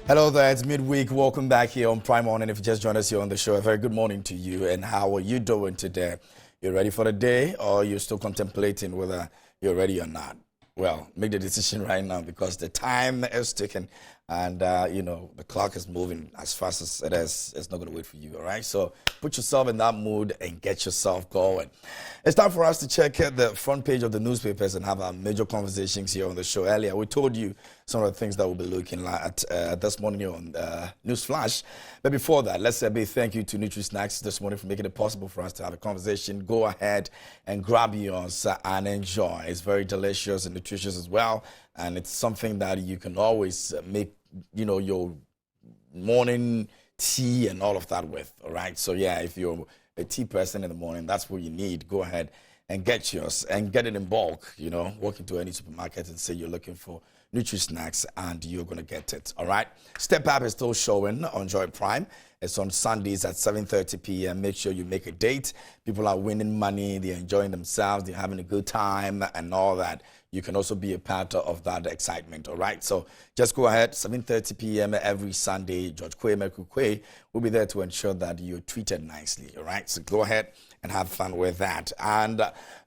Hello there, it's midweek. Welcome back here on Prime On. And if you just joined us here on the show, a very good morning to you. And how are you doing today? You ready for the day, or you're still contemplating whether you're ready or not? Well, make the decision right now because the time is ticking and, the clock is moving as fast as it is. It's not going to wait for you, all right? So put yourself in that mood and get yourself going. It's time for us to check the front page of the newspapers and have our major conversations here on the show. Earlier, we told you some of the things that we'll be looking at this morning here on News Flash. But before that, let's say a big thank you to Nutri-Snacks this morning for making it possible for us to have a conversation. Go ahead and grab yours and enjoy. It's very delicious and nutritious as well. And it's something that you can always make, your morning tea and all of that with, all right? So, yeah, if you're a tea person in the morning, that's what you need. Go ahead and get yours and get it in bulk, Walk into any supermarket and say you're looking for Nutri-Snacks and you're going to get it, all right? Step Up is still showing on Joy Prime. It's on Sundays at 7:30 p.m. Make sure you make a date. People are winning money. They're enjoying themselves. They're having a good time and all that. You can also be a part of that excitement, all right? So just go ahead, 7:30 p.m. every Sunday. George Kwe will be there to ensure that you're treated nicely, all right? So go ahead and have fun with that. And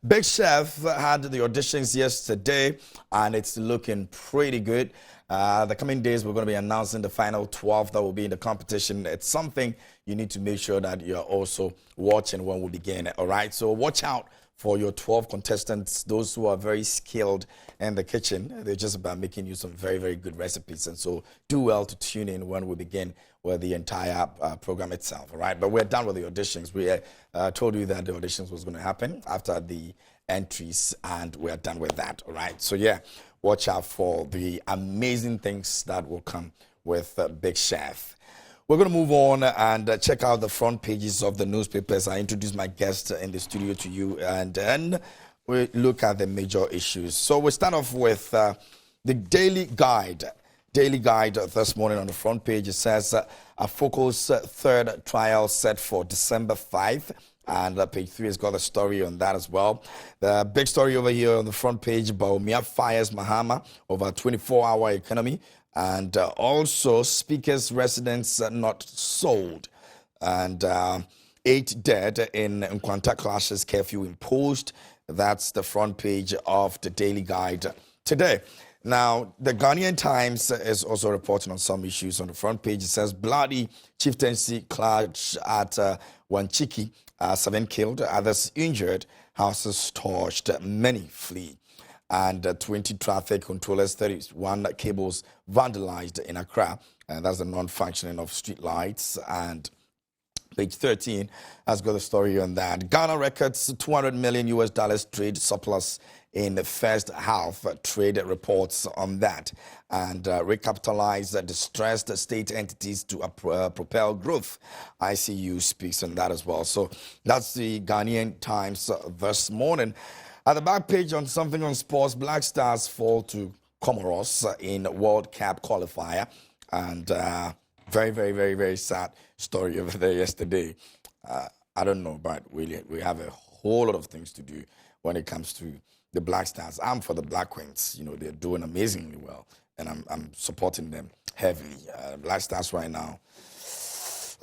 Big Chef had the auditions yesterday, and it's looking pretty good. The coming days, we're going to be announcing the final 12 that will be in the competition. It's something you need to make sure that you're also watching when we begin, all right? So watch out for your 12 contestants, those who are very skilled in the kitchen. They're just about making you some very, very good recipes. And so do well to tune in when we begin with the entire program itself, all right? But we're done with the auditions. We told you that the auditions was going to happen after the entries, and we're done with that, all right? So, yeah, watch out for the amazing things that will come with Big Chef. We're going to move on and check out the front pages of the newspapers. I introduce my guest in the studio to you, and then we look at the major issues. So we start off with the Daily Guide. Daily Guide this morning on the front page, it says a Focus third trial set for December 5th. And page 3 has got a story on that as well. The big story over here on the front page, Baumia fires Mahama over a 24-hour economy. And also, Speaker's residence not sold. And 8 dead in Nkwanta clashes, curfew imposed. That's the front page of the Daily Guide today. Now, the Ghanaian Times is also reporting on some issues. On the front page, it says, bloody chieftaincy clash at Wanchiki, 7 killed, others injured, houses torched, many flee. And 20 traffic controllers, 31 cables vandalized in Accra. And that's the non-functioning of street lights. And page 13 has got a story on that. Ghana records $200 million trade surplus in the first half. Trade reports on that. And recapitalize distressed state entities to propel growth. ICU speaks on that as well. So that's the Ghanaian Times this morning. At the back page on something on sports, Black Stars fall to Comoros in World Cup qualifier. And very, very, very, very sad story over there yesterday. I don't know, but we have a whole lot of things to do when it comes to the Black Stars. I'm for the Black Queens. They're doing amazingly well, and I'm supporting them heavily. Black Stars right now,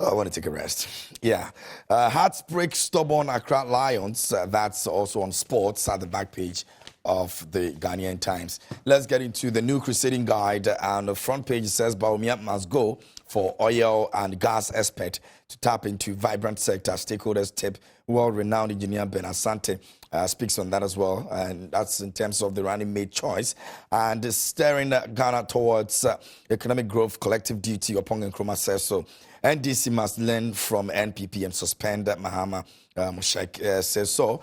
I want to take a rest. Yeah. Hearts break stubborn Accra Lions. That's also on sports at the back page of the Ghanaian Times. Let's get into the new crusading guide. And the front page says Baumia must go for oil and gas expert to tap into vibrant sector. Stakeholders tip world-renowned engineer Ben Asante speaks on that as well. And that's in terms of the running mate choice. And steering Ghana towards economic growth, collective duty upon Nkrumah says so. NDC must learn from NPP and suspend Mahama. Mushek says so.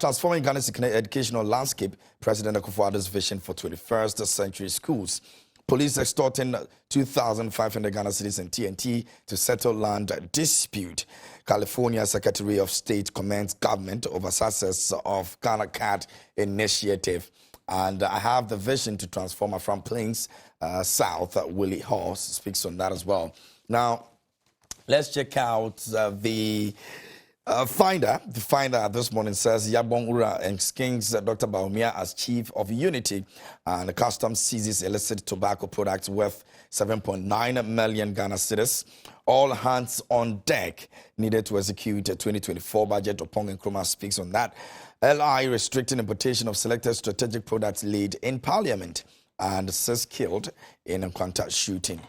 Transforming Ghana's educational landscape, President Akufo-Addo's vision for 21st century schools. Police extorting 2,500 Ghana cedis and TNT to settle land dispute. California Secretary of State commends government over success of Ghana Card initiative. And I have the vision to transform from Plains South. Willie Horse speaks on that as well. Now, let's check out the The Finder this morning says Yabon Ura and Kings Dr. Baumia as Chief of Unity, and the Customs seizes illicit tobacco products worth 7.9 million Ghana cedis. All hands on deck needed to execute a 2024 budget. Opong Nkrumah speaks on that. LI restricting importation of selected strategic products lead in Parliament, and 6 killed in a Nkwanta shooting.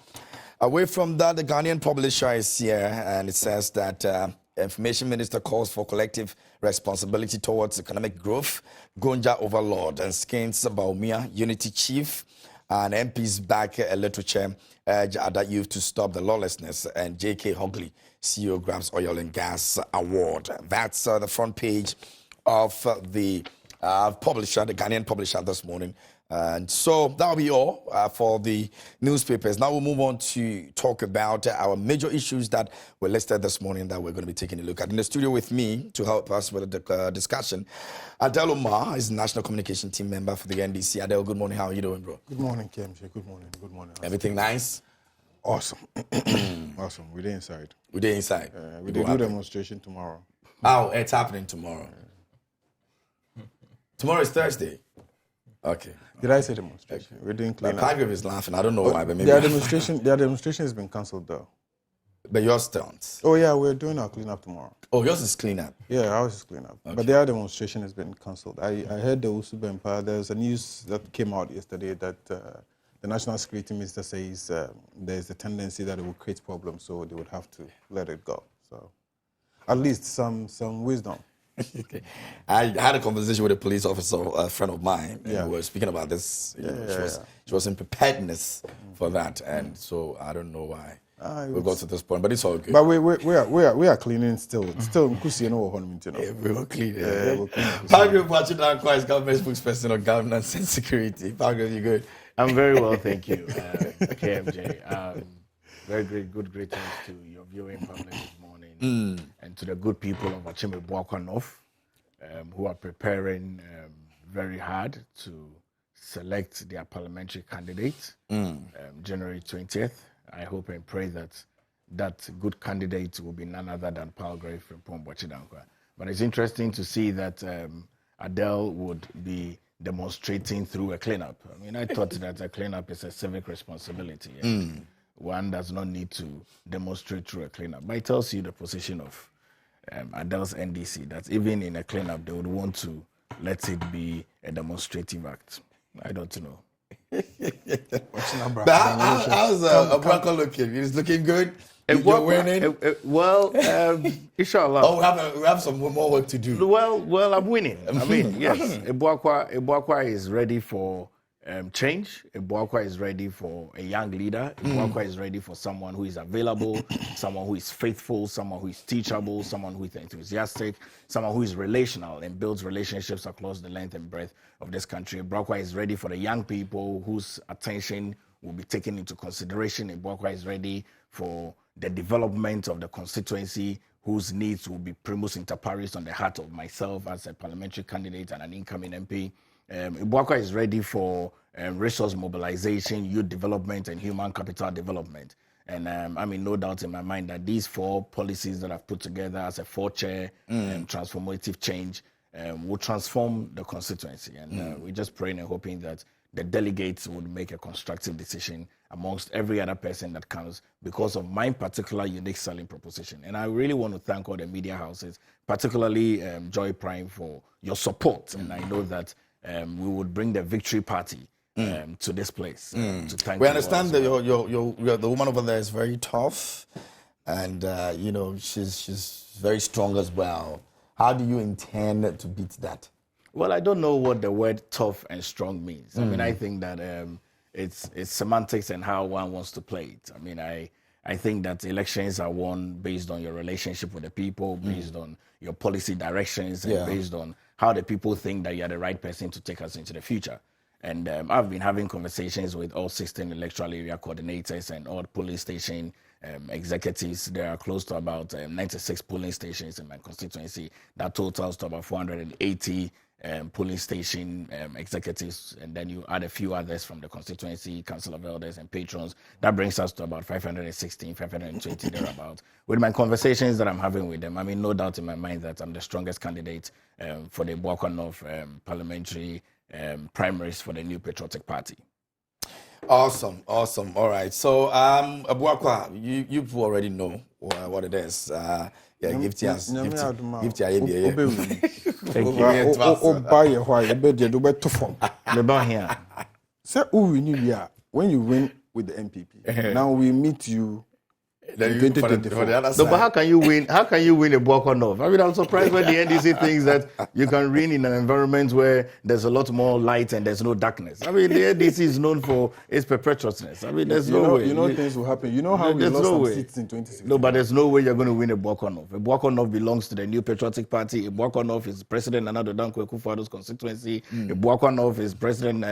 Away from that, the Ghanaian publisher is here, and it says that Information Minister calls for collective responsibility towards economic growth. Gonja Overlord and Skins Baumia, Unity Chief, and MPs back a literature urge other youth to stop the lawlessness. And J.K. Hogley, CEO, grabs Oil and Gas Award. That's the front page of the publisher, the Ghanaian publisher this morning. And so that'll be all for the newspapers. Now we'll move on to talk about our major issues that were listed this morning that we're going to be taking a look at. In the studio with me to help us with the discussion, Adele Omar is National Communication Team member for the NDC. Adele, good morning. How are you doing, bro? Good morning, KMJ. Good morning. Good morning. Everything nice? Awesome. Awesome. We're there inside. We're there inside. We do demonstration tomorrow. Oh, it's happening tomorrow. Tomorrow is Thursday. Okay. Did I say demonstration? We're doing cleanup. Padgrave is laughing. I don't know why, but maybe. Their demonstration has been cancelled though. But yours don't. Oh yeah, we're doing our cleanup tomorrow. Oh, yours is cleanup. Yeah, ours is cleanup. Okay. But their demonstration has been cancelled. I heard the Usuba Empire. There's a news that came out yesterday that the National Security Minister says there's a tendency that it will create problems, so they would have to let it go. So, at least some wisdom. Okay. I had a conversation with a police officer, a friend of mine, and we were speaking about this. She was in preparedness for that, and so I don't know why we got to this point, but it's all good. But we are cleaning still. Still, we will clean. Padgrave watching that quiet government spokesperson on governance and security. Padgrave, you good? I'm very well, thank you, KMJ. Very good greetings to your viewing public this morning, and to the good people of Achimbe Boakwa North, who are preparing very hard to select their parliamentary candidate January 20th. I hope and pray that that good candidate will be none other than Palgrave from Pombochidankwa. But it's interesting to see that Adele would be demonstrating through a cleanup. I mean, I thought that a cleanup is a civic responsibility. One does not need to demonstrate through a cleanup. But it tells you the position of Adele's NDC, that even in a cleanup, they would want to let it be a demonstrative act. I don't know. But how's Abraka looking? He's looking good? You're winning? Inshallah. Oh, we have some more work to do. Well, I'm winning. I mean, yes. Ebuakwa is ready for change. Ebuakwa is ready for a young leader. Ebuakwa is ready for someone who is available, someone who is faithful, someone who is teachable, someone who is enthusiastic, someone who is relational and builds relationships across the length and breadth of this country. Ebuakwa is ready for the young people whose attention will be taken into consideration. Ebuakwa is ready for the development of the constituency, whose needs will be primus inter pares on the heart of myself as a parliamentary candidate and an incoming MP. Ebuakwa is ready for resource mobilization, youth development, and human capital development. And I mean, no doubt in my mind that these 4 policies that I've put together as a 4-chair transformative change will transform the constituency. And we're just praying and hoping that the delegates would make a constructive decision amongst every other person that comes because of my particular unique selling proposition. And I really want to thank all the media houses, particularly Joy Prime, for your support. And I know that we would bring the victory party to this place. To thank we understand that you're the woman over there is very tough, and she's very strong as well. How do you intend to beat that? Well, I don't know what the word tough and strong means. I mean, I think that it's semantics and how one wants to play it. I mean, I think that elections are won based on your relationship with the people, based on your policy directions, and based on how the people think that you're the right person to take us into the future. And I've been having conversations with all 16 electoral area coordinators and all polling station executives. There are close to about 96 polling stations in my constituency. That totals to about 480 polling station executives, and then you add a few others from the constituency, council of elders, and patrons. That brings us to about 516, 520 thereabout. With my conversations that I'm having with them, I mean, no doubt in my mind that I'm the strongest candidate for the Boakwa North parliamentary primaries for the New Patriotic Party. Awesome. All right. So, Abuakwa, you already know what it is. Yeah, give to us. Give to when you win with the MPP, now we meet you. For the other No, side. but how can you win? How can you win a Boakwa North? I mean, I'm surprised when the NDC thinks that you can win in an environment where there's a lot more light and there's no darkness. I mean, the NDC is known for its perpetuousness. I mean, there's no way. You know things will happen. You know how we lost some seats in 2016. No, but there's no way you're going to win a Boakwa North. A Boakwa North belongs to the New Patriotic Party. A Boakwa North is President Nana Dankwa Akufo-Addo's constituency. A Boakwa North is President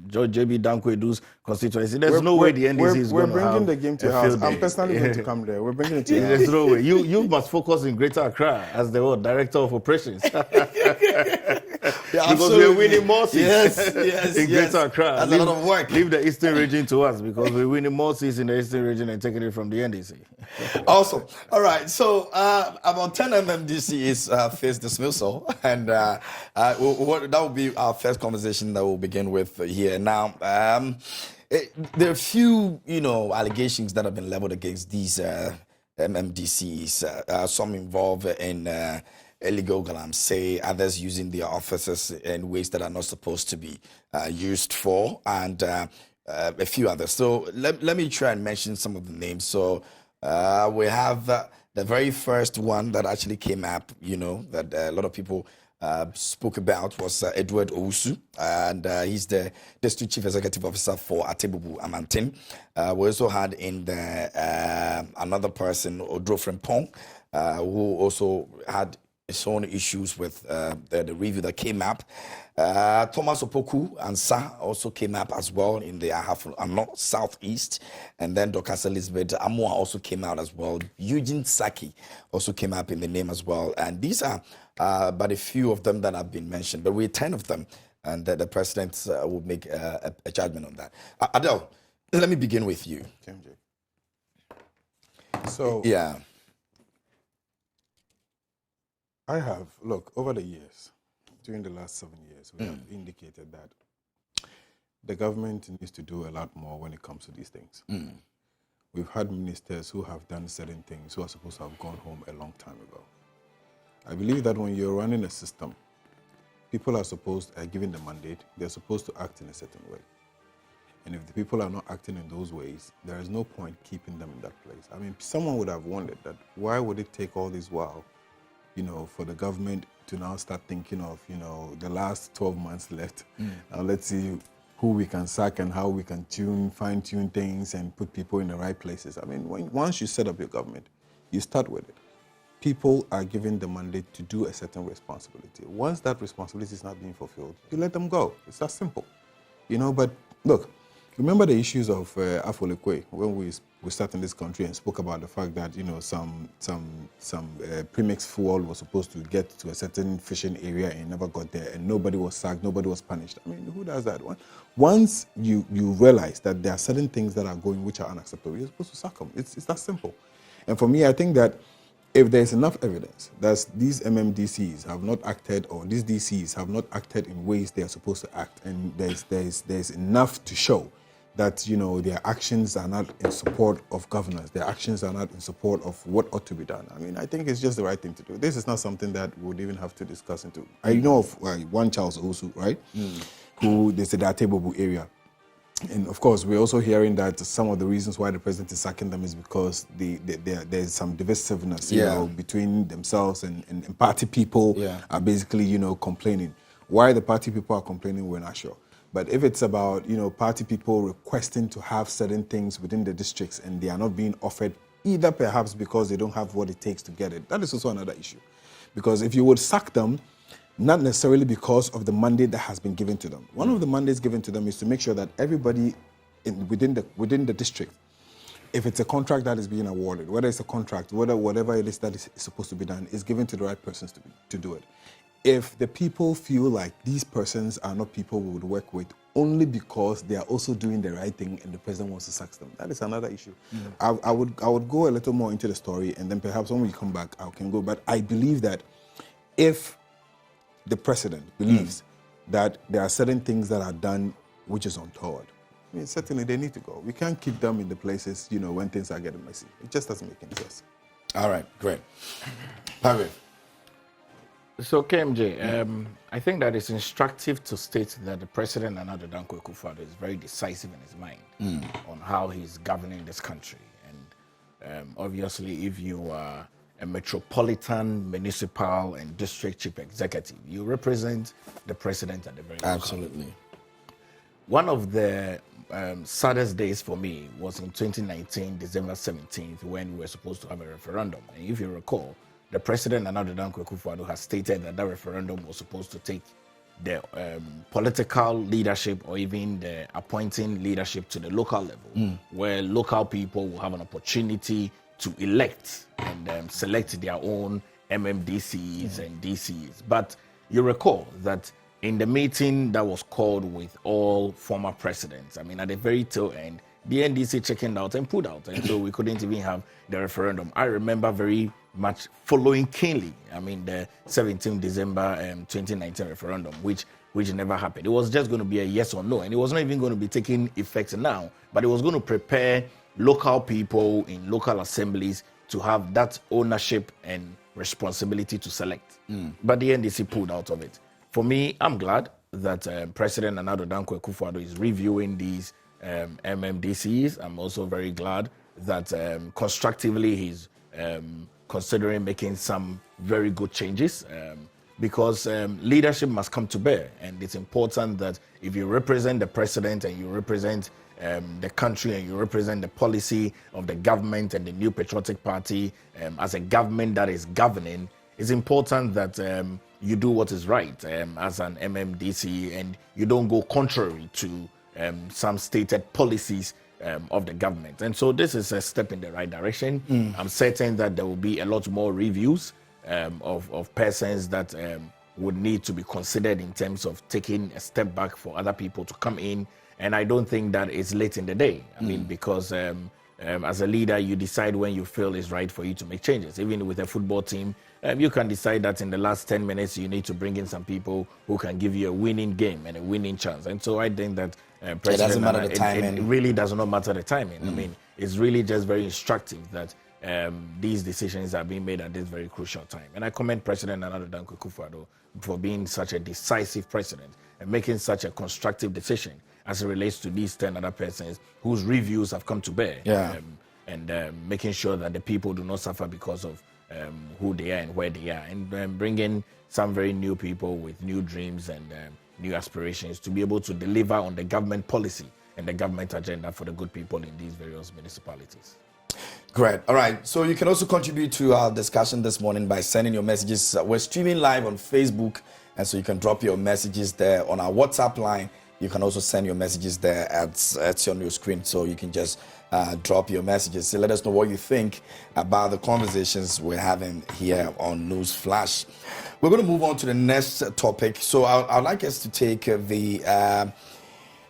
George J.B. Dankwa Edu's constituency. There's no way the NDC is going to have. We're bringing the game to house. I'm personally going to come there. We're bringing it to house. There's no way. You must focus in Greater Accra as the director of operations. Because we're winning more seats in Greater Accra. That's a lot of work. Leave the Eastern region to us because we're winning more seats in the Eastern region and taking it from the NDC. Awesome. All right. So about 10 MMDC is face dismissal, and that will be our first conversation that we'll begin with here. Now, there are a few, allegations that have been leveled against these MMDCs. Some involved in illegal galamsey, others using their offices in ways that are not supposed to be used for, and a few others. So let me try and mention some of the names. So we have the very first one that actually came up, that a lot of people spoke about was Edward Owusu, and he's the District Chief Executive Officer for Atebubu Amantin. We also had in the another person, Odro Frimpong, who also had his own issues with the review that came up. Thomas Opoku and Sa also came up as well in the North Southeast, and then Dr. Elizabeth Amua also came out as well. Eugene Saki also came up in the name as well, and these are but a few of them that have been mentioned, but we're 10 of them, and the president will make a judgment on that. Adele, let me begin with you. So yeah. I have, over the years, during the last 7 years, we have indicated that the government needs to do a lot more when it comes to these things. We've had ministers who have done certain things who are supposed to have gone home a long time ago. I believe that when you're running a system, people are given the mandate, they're supposed to act in a certain way. And if the people are not acting in those ways, there is no point keeping them in that place. I mean, someone would have wondered that why would it take all this while, for the government to now start thinking of, the last 12 months left. Now let's see who we can sack and how we can fine-tune things and put people in the right places. I mean, once you set up your government, you start with it. People are given the mandate to do a certain responsibility. Once that responsibility is not being fulfilled, you let them go. It's that simple. But look, remember the issues of Afolekwe when we started in this country and spoke about the fact that some premix fuel was supposed to get to a certain fishing area and never got there, and nobody was sacked, nobody was punished. I mean, who does that? Once you realize that there are certain things that are going which are unacceptable, you're supposed to sack them. It's that simple. And for me, I think that if there's enough evidence that these MMDCs have not acted, or these DCs have not acted in ways they are supposed to act, and there's enough to show that their actions are not in support of governance, their actions are not in support of what ought to be done. I mean, I think it's just the right thing to do. This is not something that we would even have to discuss into. I know of one Charles Owusu, right, who they said that Atebubu area. And of course, we're also hearing that some of the reasons why the president is sacking them is because there's some divisiveness, between themselves and party people are basically, complaining. Why the party people are complaining, we're not sure. But if it's about, party people requesting to have certain things within the districts and they are not being offered, either perhaps because they don't have what it takes to get it, that is also another issue. Because if you would sack them, not necessarily because of the mandate that has been given to them. One of the mandates given to them is to make sure that everybody within the district, if it's a contract that is being awarded, whether it's a contract, whatever it is that is supposed to be done, is given to the right persons to do it. if the people feel like these persons are not people we would work with only because they are also doing the right thing and the president wants to sack them, that is another issue. I would go a little more into the story, and then perhaps when we come back, I can go. But I believe that if the president believes that there are certain things that are done which is untoward, I mean, certainly they need to go. We can't keep them in the places, when things are getting messy. It just doesn't make any sense. All right, great. Harry. So, KMJ, I think that it's instructive to state that the president, Nana Dankwa Akufo-Addo, is very decisive in his mind on how he's governing this country. And obviously, if you are a metropolitan, municipal, and district chief executive, you represent the president at the very Absolutely. level. One of the saddest days for me was in 2019, December 17th, when we were supposed to have a referendum. And if you recall, the president, Nana Dankwa Akufo-Addo, has stated that referendum was supposed to take the political leadership or even the appointing leadership to the local level, where local people will have an opportunity to elect and select their own MMDCs and DCs. But you recall that in the meeting that was called with all former presidents, I mean, at the very tail end, the NDC chickened out and pulled out, and so we couldn't even have the referendum. I remember very much following keenly, I mean, the 17th December 2019 referendum, which never happened. It was just going to be a yes or no, and it was not even going to be taking effect now, but it was going to prepare local people in local assemblies to have that ownership and responsibility to select. But the NDC pulled out of it. For me, I'm glad that President Nana Dankwa Akufo-Addo is reviewing these MMDCs. I'm also very glad that constructively he's considering making some very good changes because leadership must come to bear. And it's important that if you represent the president and you represent the country and you represent the policy of the government and the New Patriotic Party as a government that is governing, it's important that you do what is right as an MMDC and you don't go contrary to some stated policies of the government. And so this is a step in the right direction. I'm certain that there will be a lot more reviews of persons that would need to be considered in terms of taking a step back for other people to come in. And I don't think that it's late in the day. I mean, because as a leader, you decide when you feel is right for you to make changes. Even with a football team, you can decide that in the last 10 minutes, you need to bring in some people who can give you a winning game and a winning chance. And so I think that it doesn't matter the timing. It really does not matter the timing. I mean, it's really just very instructive that these decisions are being made at this very crucial time. And I commend President Nana Dankwa Akufo-Addo for being such a decisive president and making such a constructive decision as it relates to these 10 other persons whose reviews have come to bear. And making sure that the people do not suffer because of who they are and where they are. And bringing some very new people with new dreams and new aspirations to be able to deliver on the government policy and the government agenda for the good people in these various municipalities. Great. All right. So you can also contribute to our discussion this morning by sending your messages. We're streaming live on Facebook, and so you can drop your messages there on our WhatsApp line. You can also send your messages there at your new screen, so you can just drop your messages. So let us know what you think about the conversations we're having here on News Flash. We're going to move on to the next topic. So I'd like us to take the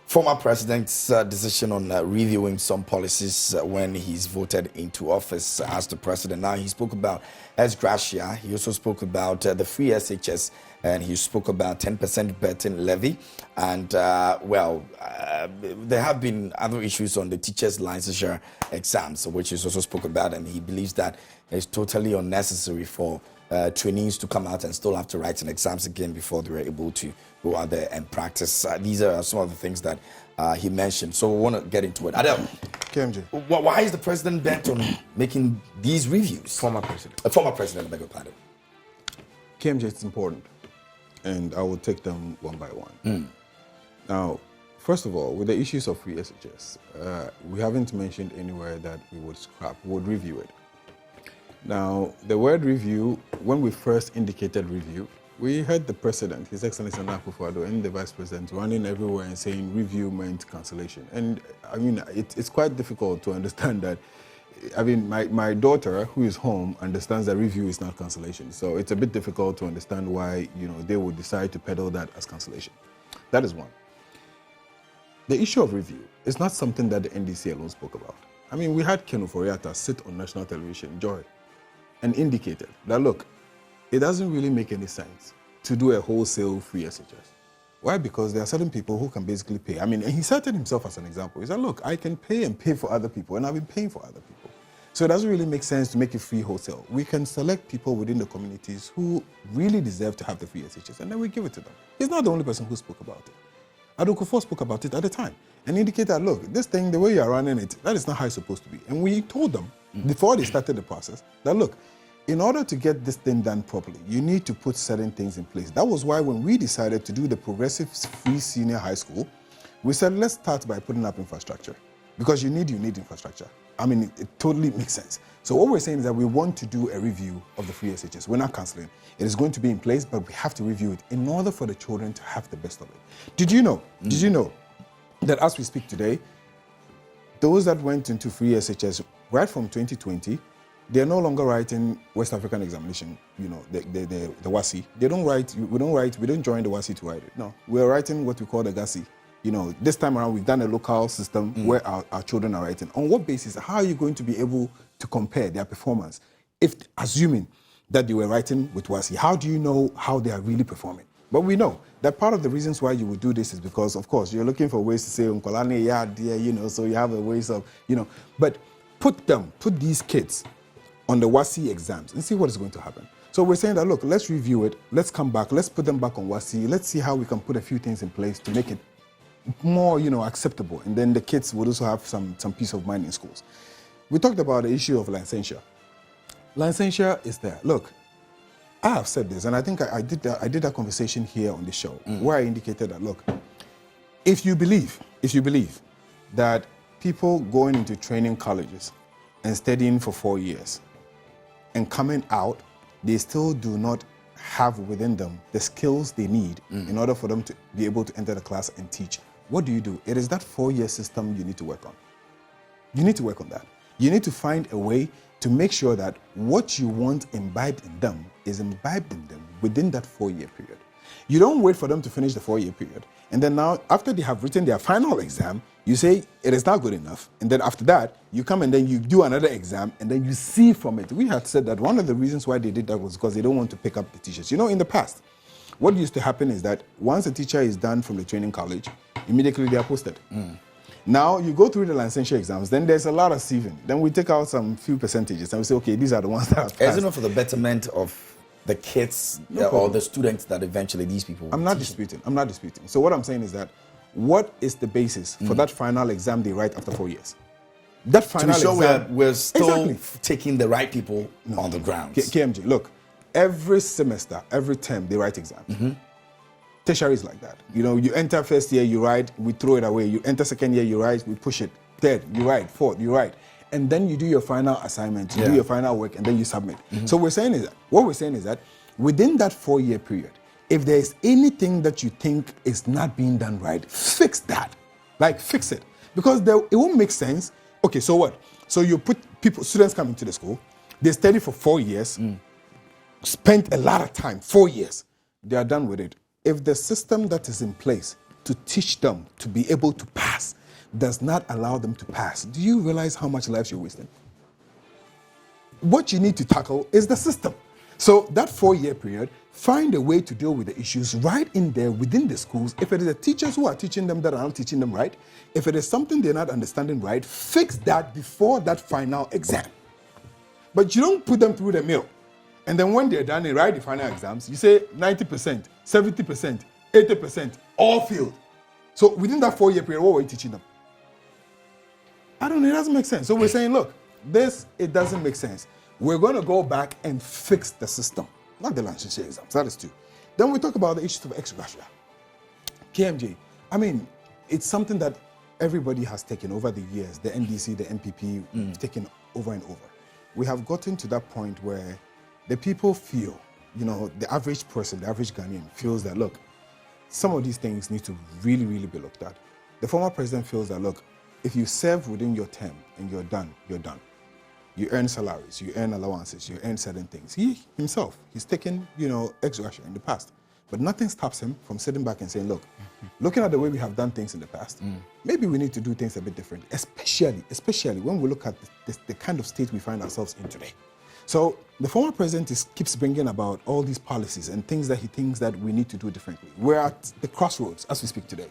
former president's decision on reviewing some policies when he's voted into office as the president. Now, he spoke about ex gratia. He also spoke about the free SHS, and he spoke about 10% betting levy. And, there have been other issues on the teachers' licensure exams, which he also spoke about, and he believes that it's totally unnecessary for trainees to come out and still have to write an exams again before they were able to go out there and practice. These are some of the things that he mentioned. So we want to get into it. Adele, KMJ. Why is the president bent on making these reviews? Former president. Former president, I beg your pardon. KMJ, it's important, and I will take them one by one. Now, first of all, with the issues of free SHS, we haven't mentioned anywhere that we would scrap, we would review it. Now, the word review, when we first indicated review, we heard the president, His Excellency Nana Akufo-Addo, and the vice president running everywhere and saying review meant cancellation. And I mean, it's quite difficult to understand that I mean, my daughter, who is home, understands that review is not cancellation. So it's a bit difficult to understand why, they would decide to peddle that as cancellation. That is one. The issue of review is not something that the NDC alone spoke about. I mean, we had Ken Oforiatta sit on national television, Joy, and indicated that, look, it doesn't really make any sense to do a wholesale free SHS. Why? Because there are certain people who can basically pay. I mean, and he cited himself as an example. He said, look, I can pay and pay for other people, and I've been paying for other people. So it doesn't really make sense to make it free wholesale. We can select people within the communities who really deserve to have the free SHS, and then we give it to them. He's not the only person who spoke about it. Adokufo spoke about it at the time and indicated that, look, this thing, the way you're running it, that is not how it's supposed to be. And we told them, before they started the process, that, look, in order to get this thing done properly, you need to put certain things in place. That was why when we decided to do the progressive free senior high school, we said, let's start by putting up infrastructure. Because you need infrastructure. I mean, it totally makes sense. So what we're saying is that we want to do a review of the free SHS. We're not cancelling. It is going to be in place, but we have to review it in order for the children to have the best of it. Did you know that as we speak today, those that went into free SHS right from 2020, they're no longer writing West African examination, the WASI. We don't join the WASI to write it. No, we're writing what we call the GASI. This time around, we've done a local system where our children are writing. On what basis? How are you going to be able to compare their performance? If assuming that they were writing with WASI, how do you know how they are really performing? But we know that part of the reasons why you would do this is because, of course, you're looking for ways to say, so you have a ways of, but put these kids on the WASI exams and see what is going to happen. So we're saying that, look, let's review it. Let's come back. Let's put them back on WASI. Let's see how we can put a few things in place to make it more, acceptable. And then the kids would also have some peace of mind in schools. We talked about the issue of licensure. Licensure is there. Look, I have said this, and I think I did that conversation here on the show, where I indicated that, look, if you believe that people going into training colleges and studying for 4 years and coming out, they still do not have within them the skills they need in order for them to be able to enter the class and teach, what do? It is that 4-year system you need to work on. You need to work on that. You need to find a way to make sure that what you want imbibed in them is imbibed in them within that 4-year period. You don't wait for them to finish the 4-year period. And then now, after they have written their final exam, you say it is not good enough. And then after that, you come and then you do another exam, and then you see from it. We had said that one of the reasons why they did that was because they don't want to pick up the teachers. In the past, what used to happen is that once a teacher is done from the training college, immediately they are posted. Now, you go through the licensure exams, then there's a lot of sieving. Then we take out some few percentages, and we say, okay, these are the ones that have passed. Isn't it for the betterment of the kids or the students that eventually these people will I'm not disputing. So what I'm saying is that what is the basis for that final exam they write after 4 years? That final exam. To be sure we're still taking the right people on the ground. KMG, look, every semester, every term, they write exams. Tertiary is like that. You enter first year, you write, we throw it away. You enter second year, you write, we push it. Third, you write. Fourth, you write. And then you do your final assignment, you do your final work, and then you submit. So what we're saying is that within that 4-year period, if there is anything that you think is not being done right, fix that. Fix it. Because it won't make sense. Okay, so what? So you put students come into the school, they study for 4 years, spent a lot of time, 4 years, they are done with it. If the system that is in place to teach them to be able to pass does not allow them to pass, do you realize how much lives you're wasting? What you need to tackle is the system. So that 4-year period, find a way to deal with the issues right in there within the schools. If it is the teachers who are teaching them that are not teaching them right, if it is something they're not understanding right, fix that before that final exam. But you don't put them through the mill. And then when they're done, they write the final exams, you say 90%, 70%, 80%, all failed. So within that 4-year period, what were you teaching them? I don't know, it doesn't make sense. So we're saying, look, it doesn't make sense. We're going to go back and fix the system, not the licensure exams, that is 2. Then we talk about the issues of ex gratia. KMJ, I mean, it's something that everybody has taken over the years, the NDC, the MPP, taken over and over. We have gotten to that point where the people feel, the average person, the average Ghanaian feels that, look, some of these things need to really, really be looked at. The former president feels that, look, if you serve within your term and you're done, you're done. You earn salaries, you earn allowances, you earn certain things. He himself, he's taken, ex-gratia in the past. But nothing stops him from sitting back and saying, look, looking at the way we have done things in the past, maybe we need to do things a bit differently, especially when we look at the kind of state we find ourselves in today. So the former president keeps bringing about all these policies and things that he thinks that we need to do differently. We're at the crossroads as we speak today.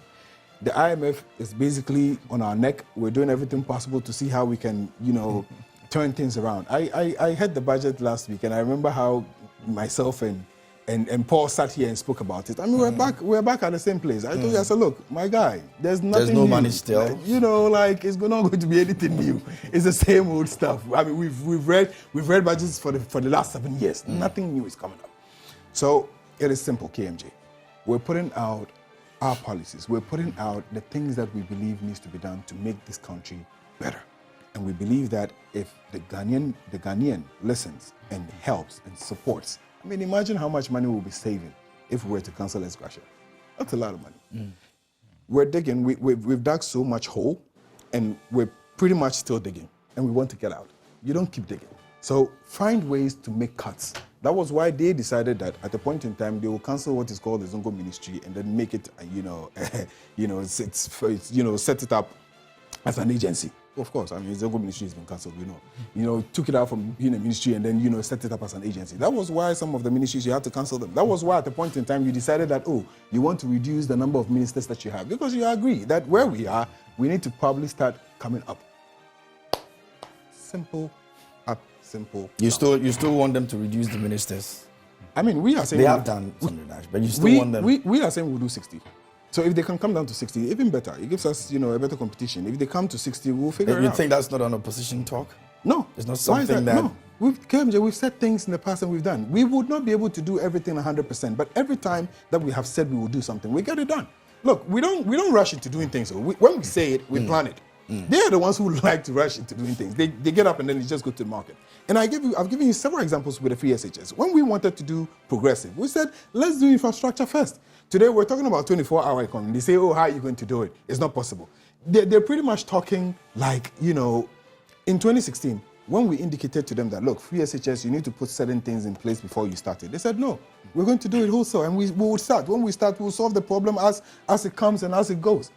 The IMF is basically on our neck. We're doing everything possible to see how we can, turn things around. I had the budget last week, and I remember how myself and Paul sat here and spoke about it. I mean, we're back at the same place. I told you, I said, look, my guy, there's nothing There's no new. money still. Like it's not going to be anything new. It's the same old stuff. I mean, we've read budgets for the last 7 years. Nothing new is coming up. So it is simple, KMJ. We're putting out our policies. We're putting out the things that we believe needs to be done to make this country better. And we believe that if the Ghanaian listens and helps and supports, I mean, imagine how much money we'll be saving if we were to cancel ex-gratia. That's a lot of money. We're digging. We've dug so much hole, and we're pretty much still digging, and we want to get out. You don't keep digging. So find ways to make cuts. That was why they decided that at a point in time they will cancel what is called the Zongo Ministry and then make it, set it up as an agency. Of course, I mean, the Zongo Ministry has been cancelled, took it out from being a ministry and then, set it up as an agency. That was why some of the ministries, you had to cancel them. That was why at the point in time you decided that, you want to reduce the number of ministers that you have because you agree that where we are, we need to probably start coming up. Simple. You still want them to reduce the ministers? I mean, we are saying... They have done something nice, but you still want them... We are saying we'll do 60. So if they can come down to 60, even better. It gives us, a better competition. If they come to 60, we'll figure it out. You think that's not an opposition talk? No. It's not something that... No. We've said things in the past and we've done. We would not be able to do everything 100%, but every time that we have said we will do something, we get it done. Look, we don't rush into doing things. When we say it, we plan it. They are the ones who like to rush into doing things. They get up and then they just go to the market. And I've given you several examples with the free SHS. When we wanted to do progressive, we said, let's do infrastructure first. Today, we're talking about 24-hour economy. They say, how are you going to do it? It's not possible. They're pretty much talking like, in 2016, when we indicated to them that, look, free SHS, you need to put certain things in place before you start it. They said, no, we're going to do it wholesale. And we will start. When we start, we'll solve the problem as it comes and as it goes,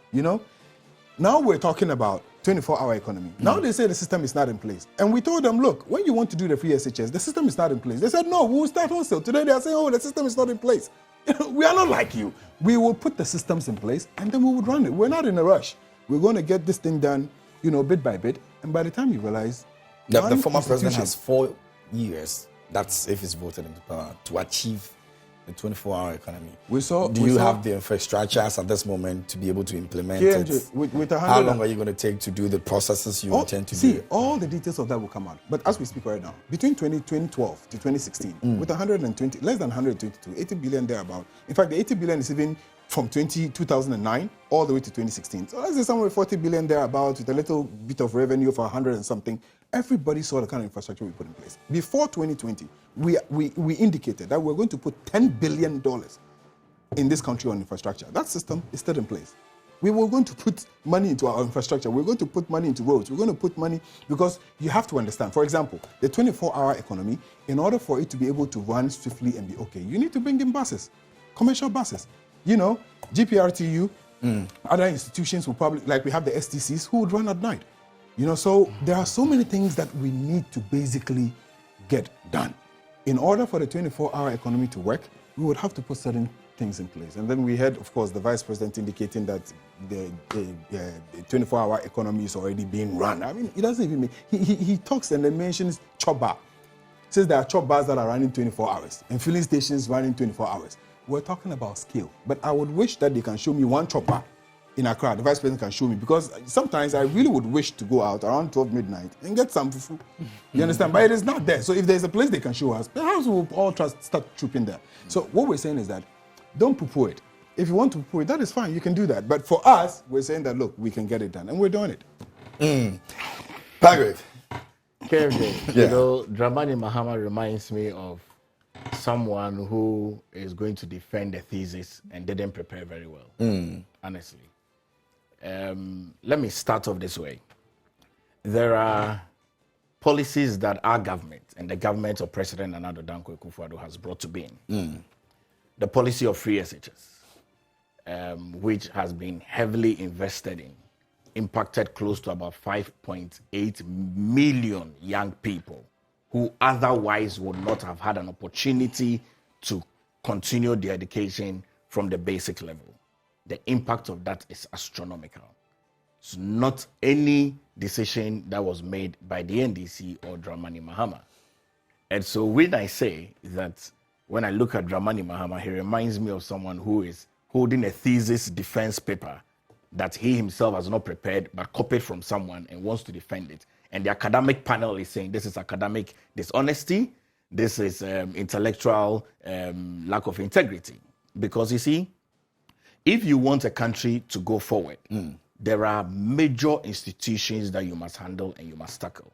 Now we're talking about 24-hour economy. Now they say the system is not in place. And we told them, look, when you want to do the free SHS, the system is not in place. They said, no, we'll start wholesale. Today they are saying, the system is not in place. We are not like you. We will put the systems in place and then we would run it. We're not in a rush. We're going to get this thing done, bit by bit. And by the time you realize... The former president has 4 years, that's if he's voted into power, to achieve the 24-hour economy. Do you have the infrastructures at this moment to be able to implement it? How long are you going to take to do the processes you intend to do? See, all the details of that will come out. But as we speak right now, between 2012 to 2016, with less than 122, 80 billion thereabout. In fact, the 80 billion is even from 2009 all the way to 2016. So let's say somewhere 40 billion thereabout with a little bit of revenue for 100 and something. Everybody saw the kind of infrastructure we put in place. Before 2020, we indicated that we're going to put $10 billion in this country on infrastructure. That system is still in place. We were going to put money into our infrastructure. We're going to put money into roads. We're going to put money because you have to understand. For example, the 24-hour economy, in order for it to be able to run swiftly and be okay, you need to bring in buses, commercial buses. GPRTU, other institutions will probably, like we have the STCs, who would run at night. So there are so many things that we need to basically get done. In order for the 24-hour economy to work, we would have to put certain things in place. And then we had, of course, the vice president indicating that the 24-hour economy is already being run. I mean, it doesn't even mean, he talks and then mentions chop bar. Says there are chop bars that are running 24 hours and filling stations running 24 hours. We're talking about scale. But I would wish that they can show me one chop bar in Accra. The vice president can show me, because sometimes I really would wish to go out around 12 midnight and get some fufu. You understand? But it is not there. So if there's a place they can show us, perhaps we'll all start trooping there. So what we're saying is that don't poo-poo it. If you want to poo-poo it, that is fine. You can do that. But for us, we're saying that, look, we can get it done. And we're doing it. Patrick. KFJ, Dramani Mahama reminds me of someone who is going to defend the thesis and didn't prepare very well, honestly. Let me start off this way. There are policies that our government and the government of President Nana Addo Dankwa Akufo-Addo has brought to being. The policy of free SHS, which has been heavily invested in, impacted close to about 5.8 million young people who otherwise would not have had an opportunity to continue their education from the basic level. The impact of that is astronomical. It's not any decision that was made by the NDC or Dramani Mahama. And so when I say that, when I look at Dramani Mahama, he reminds me of someone who is holding a thesis defense paper that he himself has not prepared but copied from someone and wants to defend it. And the academic panel is saying this is academic dishonesty, this is intellectual lack of integrity. Because you see, if you want a country to go forward, there are major institutions that you must handle and you must tackle.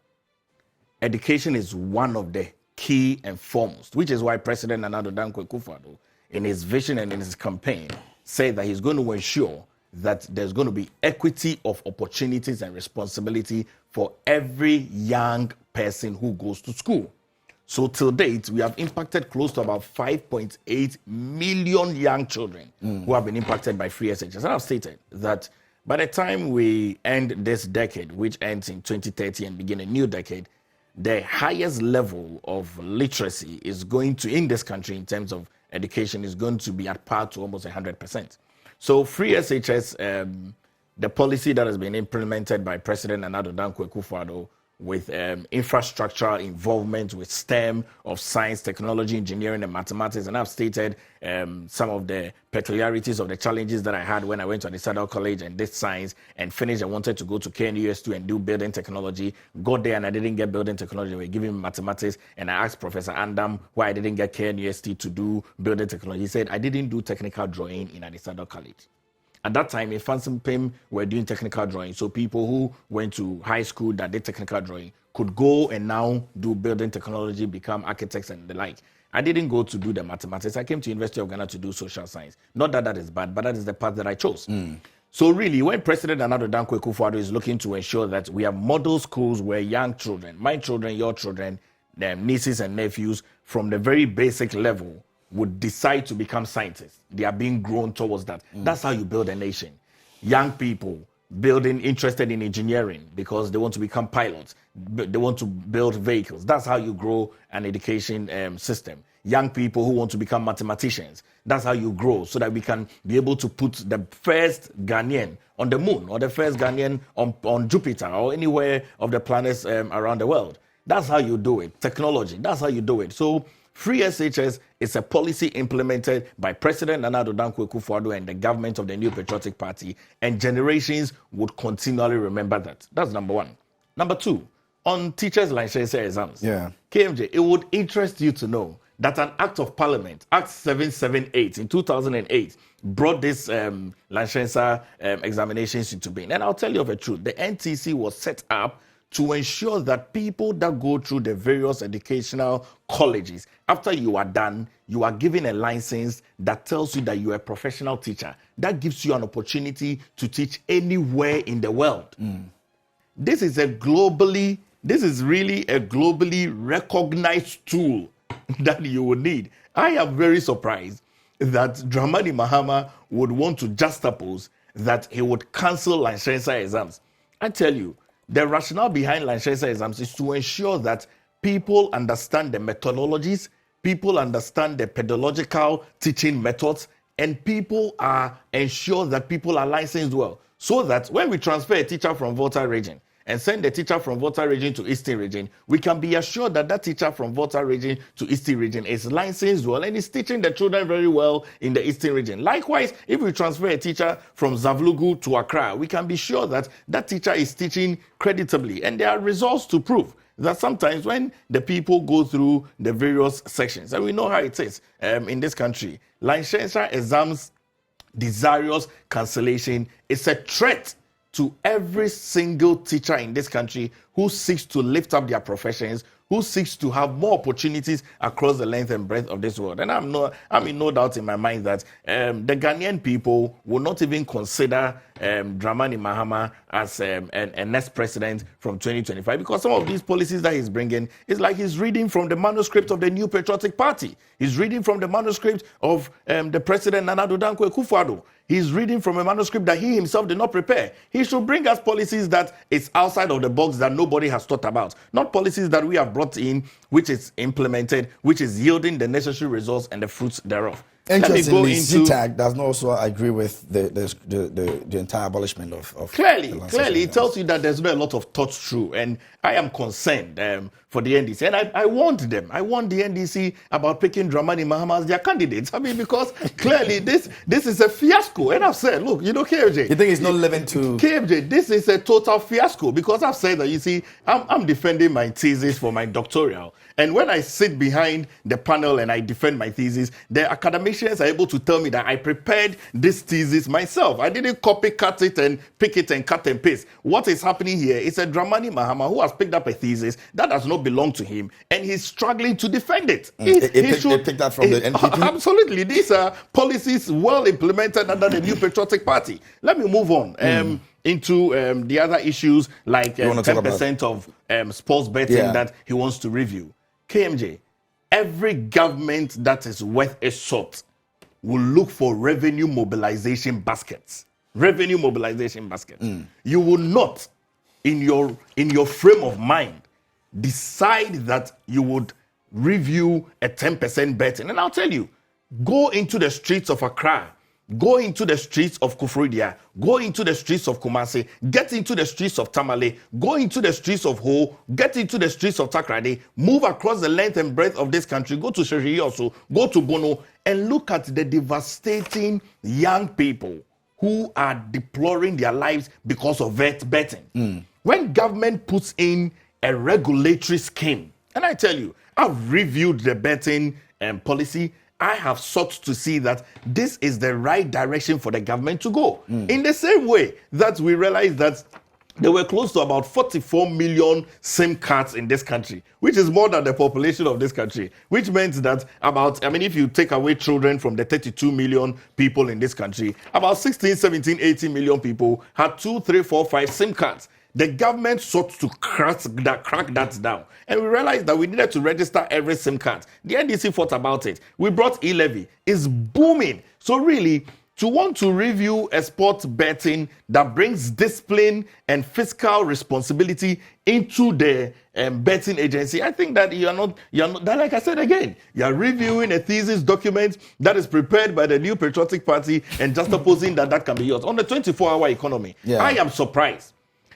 Education is one of the key and foremost, which is why President Nana Addo Dankwa Akufo-Addo, in his vision and in his campaign, said that he's going to ensure that there's going to be equity of opportunities and responsibility for every young person who goes to school. So till date, we have impacted close to about 5.8 million young children who have been impacted by free SHS. And I've stated that by the time we end this decade, which ends in 2030 and begin a new decade, the highest level of literacy is going to, in this country, in terms of education, is going to be at par to almost 100%. So free SHS, the policy that has been implemented by President Nana Addo Dankwa Akufo-Addo with infrastructural involvement with STEM of science, technology, engineering, and mathematics. And I've stated some of the peculiarities of the challenges that I had when I went to Addis College and did science and finished. I wanted to go to KNUS2 and do building technology. Got there and I didn't get building technology. They were giving me mathematics. And I asked Professor Andam why I didn't get KNUST to do building technology. He said, I didn't do technical drawing in Addis College. At that time, in Fansim were doing technical drawing. So people who went to high school that did technical drawing could go and now do building technology, become architects and the like. I didn't go to do the mathematics. I came to University of Ghana to do social science. Not that that is bad, but that is the path that I chose. So really, when President Nana Addo Dankwa Akufo-Addo is looking to ensure that we have model schools where young children, my children, your children, their nieces and nephews, from the very basic level, would decide to become scientists. They are being grown towards that. That's how you build a nation. Young people interested in engineering because they want to become pilots. They want to build vehicles. That's how you grow an education system. Young people who want to become mathematicians. That's how you grow so that we can be able to put the first Ghanaian on the moon or the first Ghanaian on Jupiter or anywhere of the planets around the world. That's how you do it. Technology, that's how you do it. So free SHS is a policy implemented by President Nana Addo Dankwa Akufo-Addo and the government of the New Patriotic Party, and generations would continually remember that. That's number one. Number two, on teachers' licensure exams. KMJ, it would interest you to know that an Act of Parliament, Act 778 in 2008, brought this licensure examinations into being. And I'll tell you of a truth, the NTC was set up to ensure that people that go through the various educational colleges, after you are done, you are given a license that tells you that you are a professional teacher. That gives you an opportunity to teach anywhere in the world. This is really a globally recognized tool that you will need. I am very surprised that Dramani Mahama would want to juxtapose that he would cancel licensure exams. I tell you, the rationale behind licensure exams is to ensure that people understand the methodologies, people understand the pedagogical teaching methods, and people are ensured that people are licensed well. So that when we transfer a teacher from Volta region and send the teacher from Volta region to Eastern region, we can be assured that that teacher from Volta region to Eastern region is licensed well and is teaching the children very well in the Eastern region. Likewise, if we transfer a teacher from Zavlugu to Accra, we can be sure that that teacher is teaching creditably. And there are results to prove that sometimes when the people go through the various sections, and we know how it is in this country, licensure exams, desirous cancellation is a threat to every single teacher in this country who seeks to lift up their professions, who seeks to have more opportunities across the length and breadth of this world. And I'm in no doubt in my mind that the Ghanaian people will not even consider Dramani Mahama as a next president from 2025, because some of these policies that he's bringing is like he's reading from the manuscript of the New Patriotic Party. He's reading from the manuscript of the President Nana Addo Dankwa Akufo-Addo. He's reading from a manuscript that he himself did not prepare. He should bring us policies that is outside of the box that nobody has thought about. Not policies that we have brought in, which is implemented, which is yielding the necessary results and the fruits thereof. Interestingly, CTAG does not also agree with the entire abolishment of clearly, it tells you that there's not a lot of thought through, and I am concerned for the NDC, and I warned them. I warned the NDC about picking Dramani Mahama as their candidates. I mean, because clearly this is a fiasco, and I've said, look, KFJ. You think it's not living to KFJ? This is a total fiasco, because I've said that. You see, I'm defending my thesis for my doctoral. And when I sit behind the panel and I defend my thesis, the academicians are able to tell me that I prepared this thesis myself. I didn't cut it and pick it and cut and paste. What is happening here is a Dramani Mahama who has picked up a thesis that does not belong to him, and he's struggling to defend it. He picked that from the NPP? Absolutely. These are policies well implemented under the New Patriotic Party. Let me move on. Into the other issues like 10% of sports betting that he wants to review. KMJ, every government that is worth a salt will look for revenue mobilization baskets. Revenue mobilization baskets. You will not, in your frame of mind, decide that you would review a 10% betting. And I'll tell you, go into the streets of Accra, go into the streets of Kufridia, go into the streets of Kumasi, get into the streets of Tamale, go into the streets of Ho, get into the streets of Takrady, move across the length and breadth of this country, go to Shehi also, go to Bono, and look at the devastating young people who are deploring their lives because of betting. When government puts in a regulatory scheme, and I tell you, I've reviewed the betting policy, I have sought to see that this is the right direction for the government to go. In the same way that we realized that there were close to about 44 million SIM cards in this country, which is more than the population of this country, which meant that if you take away children from the 32 million people in this country, about 16, 17, 18 million people had 2, 3, 4, 5 SIM cards. The government sought to crack that down. And we realized that we needed to register every SIM card. The NDC thought about it. We brought e-levy. It's booming. So really, to want to review a sports betting that brings discipline and fiscal responsibility into the betting agency, I think that you're not, like I said again, you're reviewing a thesis document that is prepared by the New Patriotic Party and just opposing that can be yours. On the 24-hour economy, I am surprised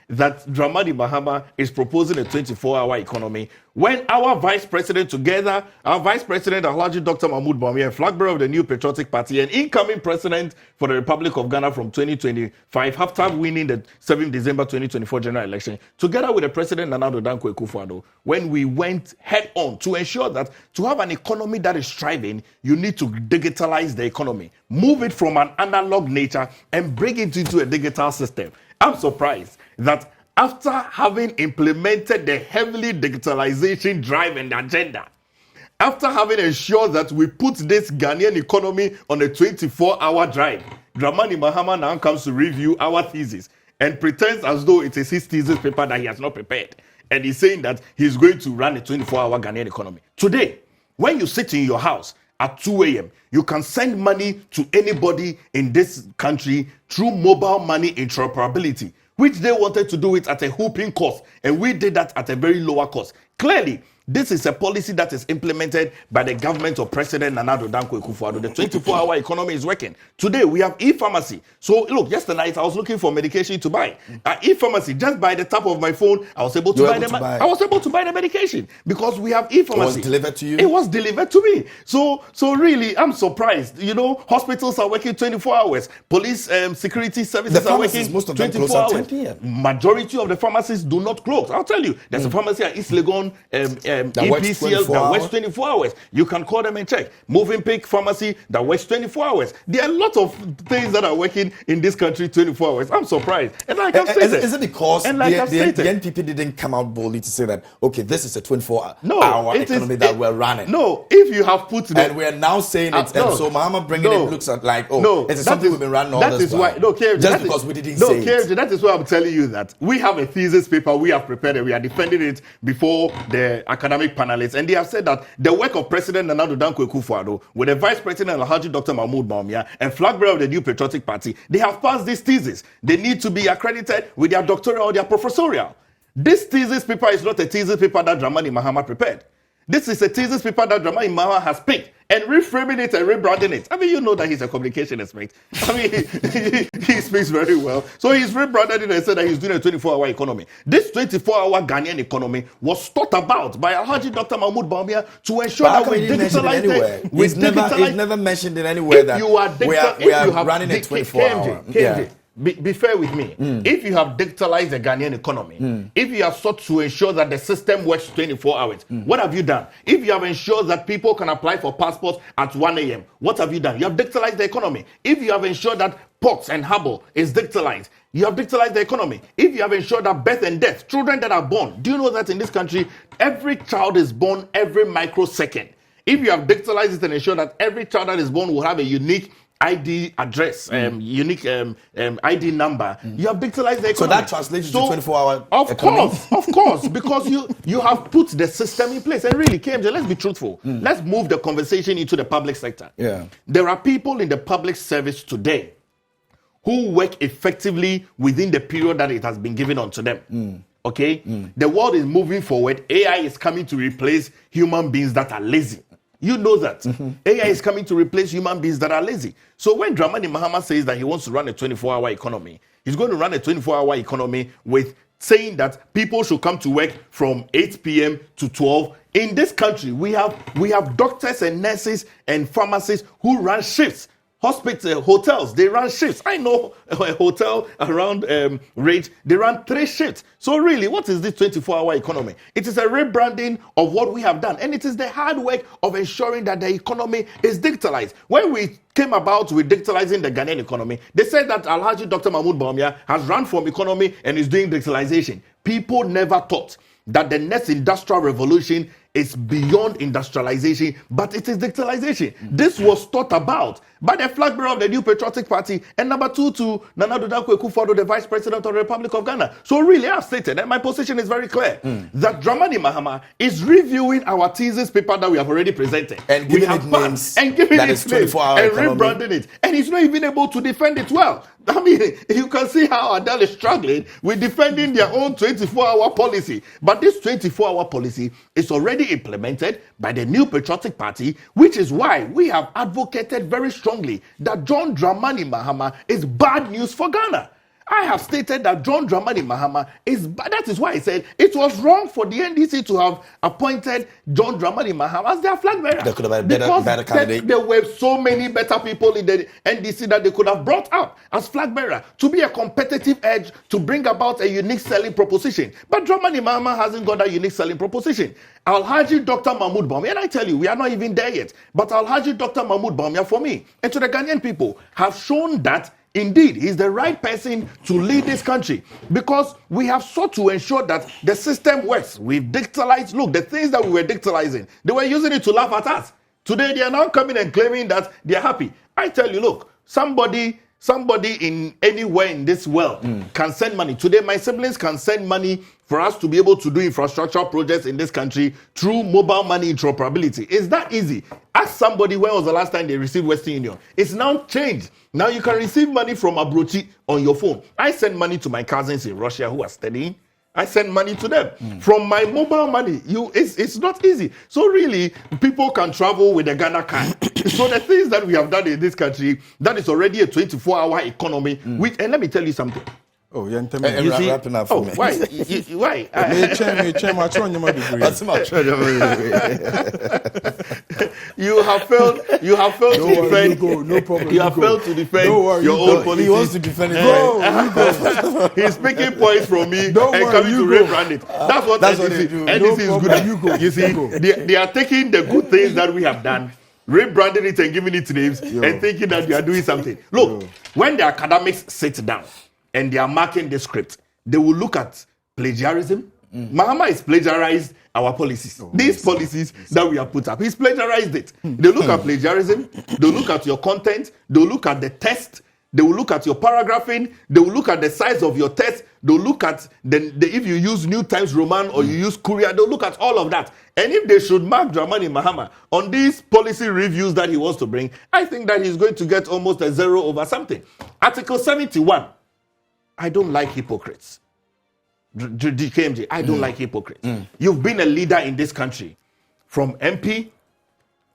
that Dramani Mahama is proposing a 24-hour economy when our vice president Alhaji Dr. Mahmoud Bawumia, flag bearer of the New Patriotic Party and incoming president for the Republic of Ghana from 2025, after winning the 7th December 2024 general election, together with the president Nana Addo Dankwa Akufo-Addo, when we went head on to ensure that to have an economy that is thriving, you need to digitalize the economy, move it from an analog nature and bring it into a digital system. I'm surprised that after having implemented the heavily digitalization drive and agenda, after having ensured that we put this Ghanaian economy on a 24-hour drive, Dramani Mahama now comes to review our thesis and pretends as though it is his thesis paper that he has not prepared. And he's saying that he's going to run a 24-hour Ghanaian economy. Today, when you sit in your house at 2 a.m., you can send money to anybody in this country through mobile money interoperability, which they wanted to do it at a whooping cost, and we did that at a very lower cost. Clearly, this is a policy that is implemented by the government of President Nana Addo Dankwa Akufo-Addo. The 24-hour economy is working. Today, we have e-pharmacy. So, look, yesterday night, I was looking for medication to buy. E-pharmacy, just by the tap of my phone, I was able to buy the medication because we have e-pharmacy. It was delivered to you? It was delivered to me. So really, I'm surprised. Hospitals are working 24 hours. Police security services are working most of them 24 close hours. at 10 p.m. Majority of the pharmacies do not close. I'll tell you, there's a pharmacy at East Legon EPCL that works 24 hours. You can call them and check. Moving Pick Pharmacy that works 24 hours. There are a lot of things that are working in this country 24 hours. I'm surprised. And like I've stated, is it because the NPP didn't come out boldly to say that, okay, this is a 24-hour economy that we're running? No, if you have put the... And we're now saying it, and so Mahama bringing it looks like, it's something we've been running all this while. Just because we didn't say it. That is why I'm telling you that we have a thesis paper we have prepared and we are defending it before the academic panelists, and they have said that the work of President Nana Addo Dankwa Akufo-Addo with the Vice President Alhaji Dr. Mahmoud Bawumia and flag bearer of the New Patriotic Party, they have passed this thesis. They need to be accredited with their doctoral or their professorial. This thesis paper is not a thesis paper that Dramani Mahama prepared. This is a thesis paper that Dramani Mahama has picked and reframing it and rebranding it. I mean, you know that he's a communication expert. I mean, he speaks very well. So he's rebranded it and said that he's doing a 24-hour economy. This 24-hour Ghanaian economy was thought about by Alhaji Dr. Mahmoud Bawumia to ensure that we digitalize it. He's never mentioned it anywhere that we are running a 24-hour. Be fair with me. If you have digitalized the Ghanaian economy, if you have sought to ensure that the system works 24 hours, what have you done? If you have ensured that people can apply for passports at 1 a.m., what have you done? You have digitalized the economy. If you have ensured that ports and harbour is digitalized, you have digitalized the economy. If you have ensured that birth and death, children that are born, do you know that in this country, every child is born every microsecond? If you have digitalized it and ensured that every child that is born will have a unique ID address, unique ID number, you have digitalized the economy. So that translates to 24-hour economy? Of course, because you have put the system in place. And really, KMJ, let's be truthful. Let's move the conversation into the public sector. There are people in the public service today who work effectively within the period that it has been given unto them. Okay? The world is moving forward. AI is coming to replace human beings that are lazy. You know that. AI is coming to replace human beings that are lazy. So when Dramani Mahama says that he wants to run a 24-hour economy, he's going to run a 24-hour economy with saying that people should come to work from 8 p.m. to 12. In this country, we have doctors and nurses and pharmacists who run shifts. Hospitals, hotels, they run shifts. I know a hotel around Rage, they run 3 shifts. So really, what is this 24-hour economy? It is a rebranding of what we have done. And it is the hard work of ensuring that the economy is digitalized. When we came about with digitalizing the Ghanaian economy, they said that Alhaji Dr. Mahmoud Bawumia has run from economy and is doing digitalization. People never thought that the next industrial revolution is beyond industrialization, but it is digitalization. This was thought about by the flag bearer of the New Patriotic Party, and number 2 to Nana Addo Dankwa Akufo-Addo, the Vice President of the Republic of Ghana. So really, I've stated, and my position is very clear, that Dramani Mahama is reviewing our thesis paper that we have already presented. And giving it names and giving it names and rebranding it. And he's not even able to defend it well. I mean, you can see how Adele is struggling with defending their own 24-hour policy. But this 24-hour policy is already implemented by the New Patriotic Party, which is why we have advocated very strongly that John Dramani Mahama is bad news for Ghana. I have stated that John Dramani Mahama is bad. That is why I said it was wrong for the NDC to have appointed John Dramani Mahama as their flag bearer. They could have been a better candidate. There were so many better people in the NDC that they could have brought up as flag bearer to be a competitive edge to bring about a unique selling proposition. But Dramani Mahama hasn't got that unique selling proposition. Alhaji Dr. Mahmoud Bawumia, and I tell you, we are not even there yet. But Alhaji Dr. Mahmoud Bawumia, for me and to the Ghanaian people, have shown that indeed, he's the right person to lead this country because we have sought to ensure that the system works. We've digitalized. Look, the things that we were digitalizing, they were using it to laugh at us. Today, they are now coming and claiming that they are happy. I tell you, look, somebody in anywhere in this world can send money. Today, my siblings can send money for us to be able to do infrastructural projects in this country through mobile money interoperability. It's that easy. Ask somebody when was the last time they received Western Union. It's now changed. Now you can receive money from Abrochi on your phone. I send money to my cousins in Russia who are studying. I send money to them from my mobile money. It's not easy. So really, people can travel with a Ghana card. So the things that we have done in this country, that is already a 24-hour economy. And let me tell you something. Oh, yeah, tell me. You see, wrapping up for me. Why? Why? You have failed. You have failed to defend. No problem. You have failed to defend your own policy. He wants to defend it. He's picking points from me Don't and worry, coming you to go. rebrand it. That's what That's NDC, what they do. NDC No is problem, good at. you go. You see, You go. they are taking the good things that we have done, rebranding it and giving it names, and thinking that they are doing something. Look, when the academics sit down and they are marking the script, they will look at plagiarism. Mahama has plagiarized our policies. These policies that we have put up, he's plagiarized it. They look at plagiarism, they look at your content, they look at the test, they will look at your paragraphing, they will look at the size of your test, they'll look at if you use New Times Roman or you use Courier, they'll look at all of that. And if they should mark Dramani Mahama on these policy reviews that he wants to bring, I think that he's going to get almost a 0 over something. Article 71, I don't like hypocrites. DKMJ, I don't like hypocrites. You've been a leader in this country, from MP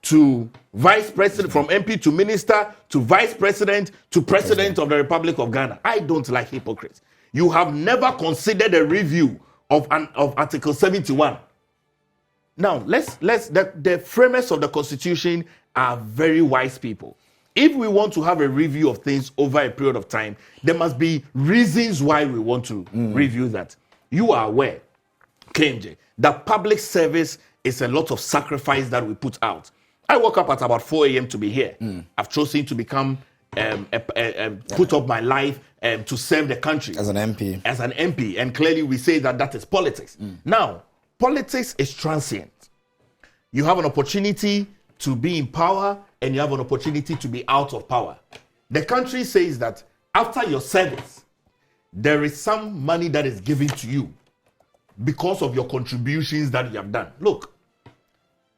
to vice president, from MP to minister to vice president to president of the Republic of Ghana. I don't like hypocrites. You have never considered a review of Article 71. Now, the framers of the Constitution are very wise people. If we want to have a review of things over a period of time, there must be reasons why we want to review that. You are aware, KMJ, that public service is a lot of sacrifice that we put out. I woke up at about 4 a.m. to be here. I've chosen to become, put up my life to serve the country. As an MP. As an MP. And clearly we say that is politics. Now, politics is transient. You have an opportunity to be in power and you have an opportunity to be out of power. The country says that after your service, there is some money that is given to you because of your contributions that you have done. Look,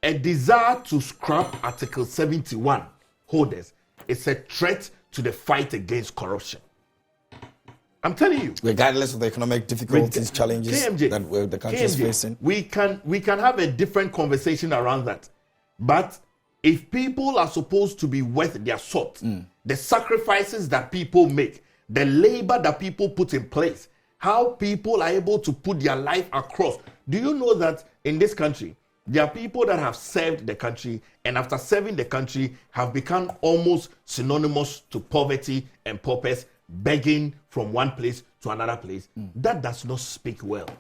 a desire to scrap Article 71 holders is a threat to the fight against corruption. I'm telling you. Regardless of the economic difficulties, challenges KMJ, that the country is facing. We can have a different conversation around that. But if people are supposed to be worth their salt, the sacrifices that people make, the labor that people put in place, how people are able to put their life across. Do you know that in this country, there are people that have served the country and after serving the country have become almost synonymous to poverty and paupers, begging from one place to another place? That does not speak well.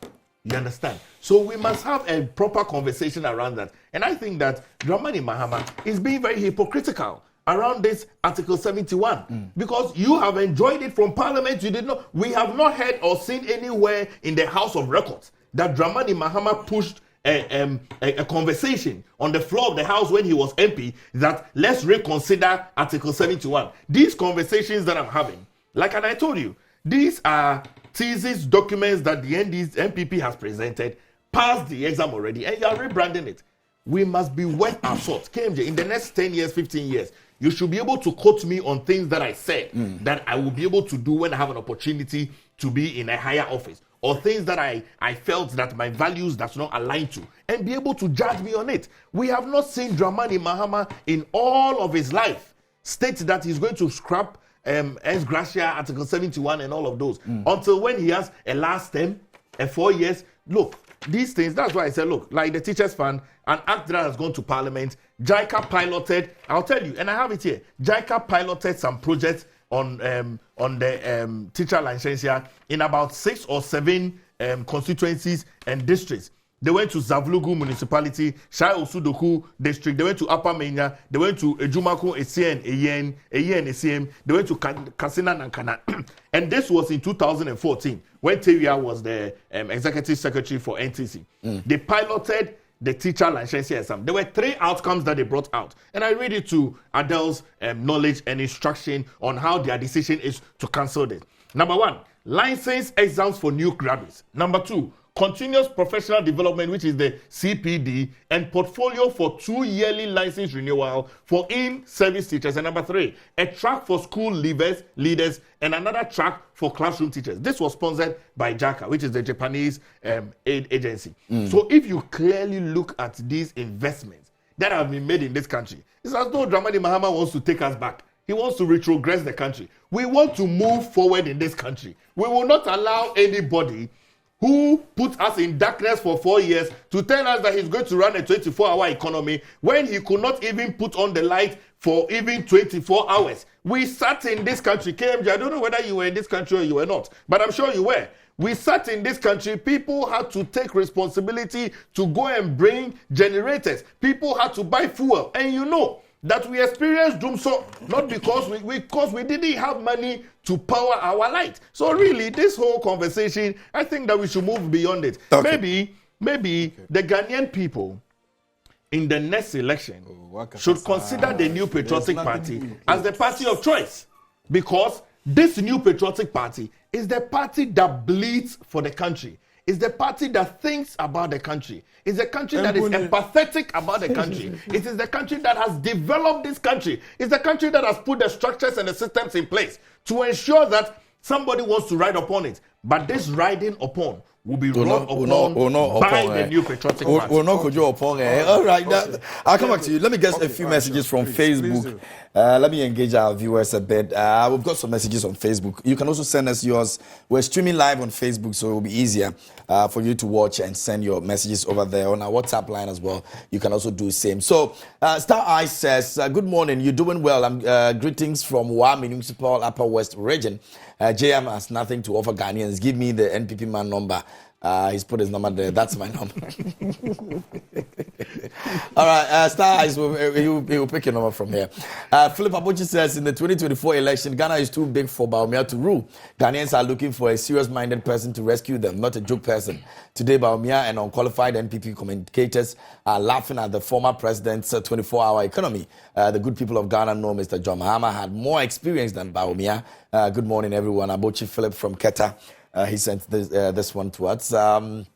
You understand? So we must have a proper conversation around that. And I think that Dramani Mahama is being very hypocritical around this Article 71 because you have enjoyed it from Parliament. You did not. We have not heard or seen anywhere in the House of Records that Dramani Mahama pushed a conversation on the floor of the House when he was MP that let's reconsider Article 71. These conversations that I'm having, and I told you, these are thesis documents that the NPP has presented, passed the exam already, and you are rebranding it. We must be worth our salt. KMJ, in the next 10 years, 15 years, you should be able to quote me on things that I said that I will be able to do when I have an opportunity to be in a higher office, or things that I felt that my values does not align to, and be able to judge me on it. We have not seen Dramani Mahama in all of his life state that he's going to scrap ex gratia, Article 71 and all of those until when he has a last term, 4 years. Look, these things, that's why I said, look, like the Teachers Fund, an act that has gone to Parliament, JICA piloted, I'll tell you, and I have it here, JICA piloted some projects on the teacher licensure in about 6 or 7 constituencies and districts. They went to Zavlugu municipality, Shai Osudoku district, they went to Upper Menya, they went to Ejumako, Esien, Eyen, Esiem, they went to Kasina Nankana. And this was in 2014 when Tewia was the executive secretary for NTC. They piloted the teacher licensure exam. There were 3 outcomes that they brought out. And I read it to Adele's knowledge and instruction on how their decision is to cancel this. Number 1, license exams for new graduates. Number 2, continuous professional development, which is the CPD, and portfolio for 2 yearly license renewal for in-service teachers. And number 3, a track for school leaders, and another track for classroom teachers. This was sponsored by JICA, which is the Japanese aid agency. So if you clearly look at these investments that have been made in this country, it's as though Dramani Mahama wants to take us back. He wants to retrogress the country. We want to move forward in this country. We will not allow anybody who put us in darkness for 4 years to tell us that he's going to run a 24-hour economy when he could not even put on the light for even 24 hours. We sat in this country. KMJ, I don't know whether you were in this country or you were not, but I'm sure you were. We sat in this country. People had to take responsibility to go and bring generators. People had to buy fuel. And you know that we experienced doom, so not because we didn't have money to power our light. So really, this whole conversation, I think that we should move beyond it. Okay. Maybe the Ghanaian people in the next election should consider the New Patriotic Party as the party of choice, because this New Patriotic Party is the party that bleeds for the country. It's the party that thinks about the country. It's the country that is empathetic about the country. It is the country that has developed this country. It's the country that has put the structures and the systems in place to ensure that somebody wants to ride upon it. But this riding upon will be run upon by the New Patriotic Party. All right, I'll come back to you. Let me get a few messages from Facebook. Let me engage our viewers a bit. We've got some messages on Facebook. You can also send us yours. We're streaming live on Facebook, so it will be easier for you to watch and send your messages over there on our WhatsApp line as well. You can also do the same. So, Star Eye says, good morning. You're doing well. Greetings from Wa Municipal Upper West Region. JM has nothing to offer Ghanaians. Give me the NPP man number. He's put his number there. That's my number. All right, Star Eyes, he will pick your number from here. Philip Abuchi says, in the 2024 election, Ghana is too big for Bawumia to rule. Ghanaians are looking for a serious-minded person to rescue them, not a joke person. Today, Bawumia and unqualified NPP communicators are laughing at the former president's 24-hour economy. The good people of Ghana know Mr. John Mahama had more experience than Bawumia. Good morning, everyone. Abuchi Philip from Keta. He sent this one to us. Can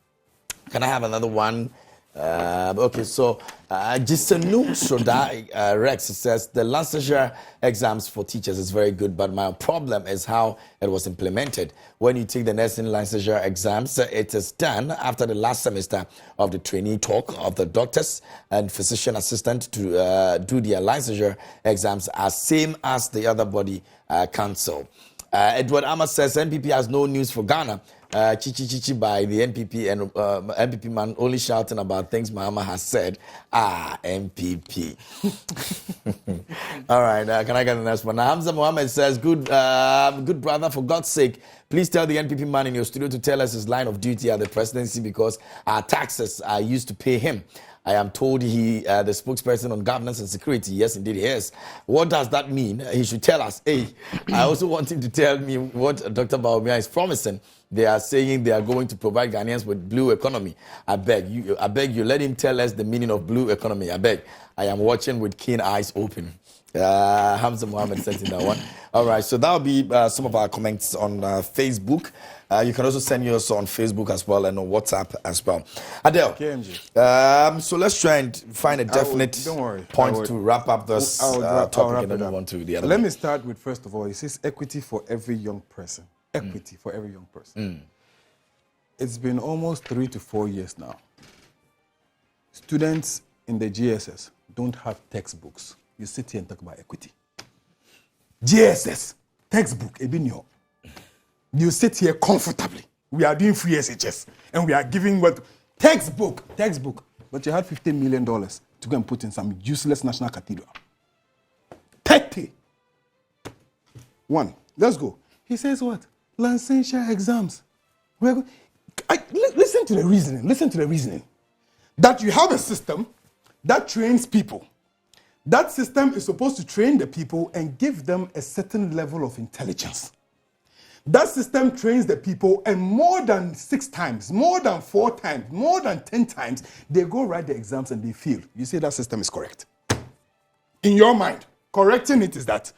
I have another one? Okay, so Jisenu Soda Rex says the Lancashire exams for teachers is very good, but my problem is how it was implemented. When you take the nursing Lancashire exams, it is done after the last semester of the trainee talk of the doctors and physician assistant to do their Lancashire exams as same as the other body council. Edward Amma says NPP has no news for Ghana. Chichi by the NPP and NPP man only shouting about things Mahama has said. NPP. All right, can I get the next one? Now, Hamza Mohammed says, good brother, for God's sake, please tell the NPP man in your studio to tell us his line of duty at the presidency because our taxes are used to pay him. I am told he the spokesperson on governance and security. Yes, indeed he is. What does that mean? He should tell us. Hey, I also want him to tell me what Dr. Bawumia is promising. They are saying they are going to provide Ghanaians with blue economy. I beg you, let him tell us the meaning of blue economy. I beg. I am watching with keen eyes open. Hamza Mohammed sent in that one. All right, so that will be some of our comments on Facebook. You can also send yours on Facebook as well and on WhatsApp as well. Adele, KMG. So let's try and find a definite point to wrap up this topic and then move on to the other. Let me start with, first of all, it says equity for every young person. Equity for every young person. It's been almost 3 to 4 years now. Students in the GSS don't have textbooks. You sit here and talk about equity. GSS, textbook, Ebinyo. You sit here comfortably. We are doing free SHS and we are giving what? Textbook. But you had $15 million to go and put in some useless national cathedral. 30. One. Let's go. He says what? Lancashire exams. Listen to the reasoning. That you have a system that trains people. That system is supposed to train the people and give them a certain level of intelligence. That system trains the people, and more than 6 times, more than 4 times, more than 10 times, they go write the exams and they fail. You say that system is correct. In your mind, correcting it is that,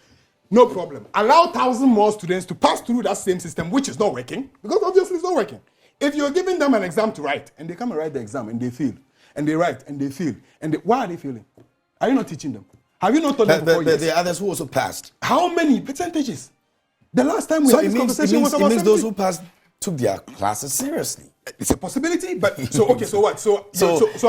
no problem. Allow 1,000 more students to pass through that same system, which is not working, because obviously it's not working. If you're giving them an exam to write, and they come and write the exam, and they fail, and they write, and they fail, why are they failing? Are you not teaching them? Have you not taught them for 4 years? The others who also passed. How many percentages? The last time we had this conversation was about 70. Those who passed took their classes seriously. It's a possibility, but so what? So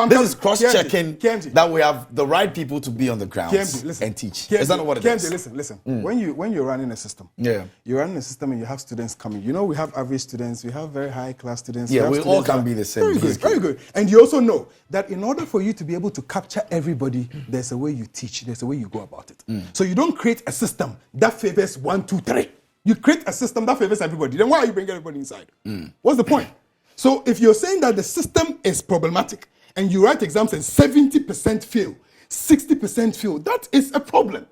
I'm this is cross-checking Kenji, that we have the right people to be on the ground and teach. Is that not what it is? Listen. When you're running a system, you're running a system and you have students coming. You know, we have average students, we have very high class students. Yeah, we all can be the same. Very good. And you also know that in order for you to be able to capture everybody, there's a way you teach, there's a way you go about it. So you don't create a system that favors 1, 2, 3. You create a system that favors everybody. Then why are you bringing everybody inside? What's the point? So if you're saying that the system is problematic and you write exams and 70% fail, 60% fail, that is a problem.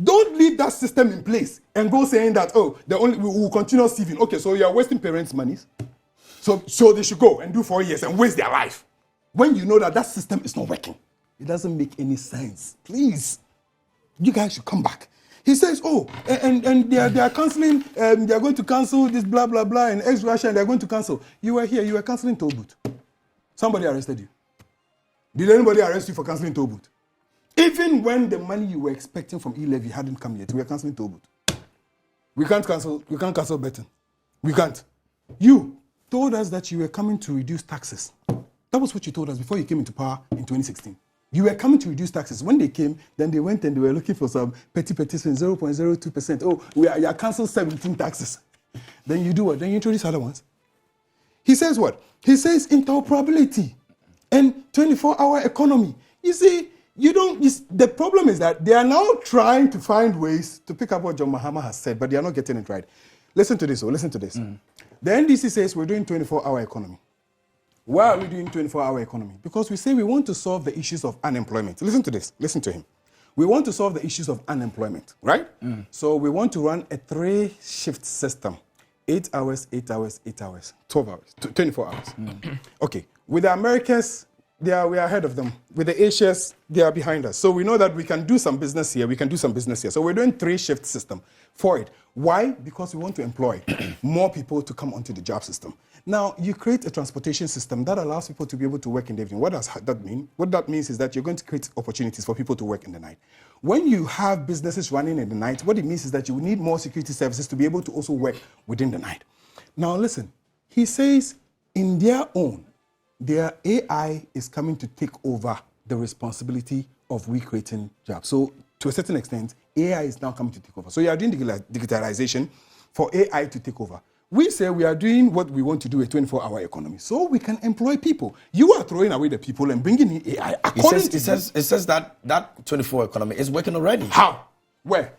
Don't leave that system in place and go saying that, we will continue receiving. Okay, so you're wasting parents' money. So they should go and do 4 years and waste their life. When you know that system is not working, it doesn't make any sense. Please, you guys should come back. He says, and they are cancelling, they are going to cancel this blah, blah, blah, and ex-Russia, and they're going to cancel. You were here, you were cancelling toll booth. Somebody arrested you. Did anybody arrest you for cancelling toll booth? Even when the money you were expecting from e-levy hadn't come yet, we were cancelling toll booth. We can't cancel betting. We can't. You told us that you were coming to reduce taxes. That was what you told us before you came into power in 2016. You were coming to reduce taxes. When they came, then they went and they were looking for some petty 0.02%. You are canceled 17 taxes. Then you do what? Then you introduce other ones. He says what? He says interoperability and 24-hour economy. You see, the problem is that they are now trying to find ways to pick up what John Mahama has said, but they are not getting it right. Listen to this. The NDC says we're doing 24-hour economy. Why are we doing 24-hour economy? Because we say we want to solve the issues of unemployment. Listen to this. Listen to him. We want to solve the issues of unemployment, right? So we want to run a 3-shift system. 8 hours, 8 hours, 8 hours, 12 hours, 24 hours. Okay. With the Americans, we are ahead of them. With the Asians, they are behind us. So we know that we can do some business here, we can do some business here. So we're doing 3-shift system for it. Why? Because we want to employ more people to come onto the job system. Now, you create a transportation system that allows people to be able to work in the evening. What does that mean? What that means is that you're going to create opportunities for people to work in the night. When you have businesses running in the night, what it means is that you need more security services to be able to also work within the night. Now, listen, he says in their AI is coming to take over the responsibility of recreating jobs. So, to a certain extent, AI is now coming to take over. So, you are doing digitalization for AI to take over. We say we are doing what we want to do, a 24-hour economy, so we can employ people. You are throwing away the people and bringing in AI. It says that 24 economy is working already. How? Where?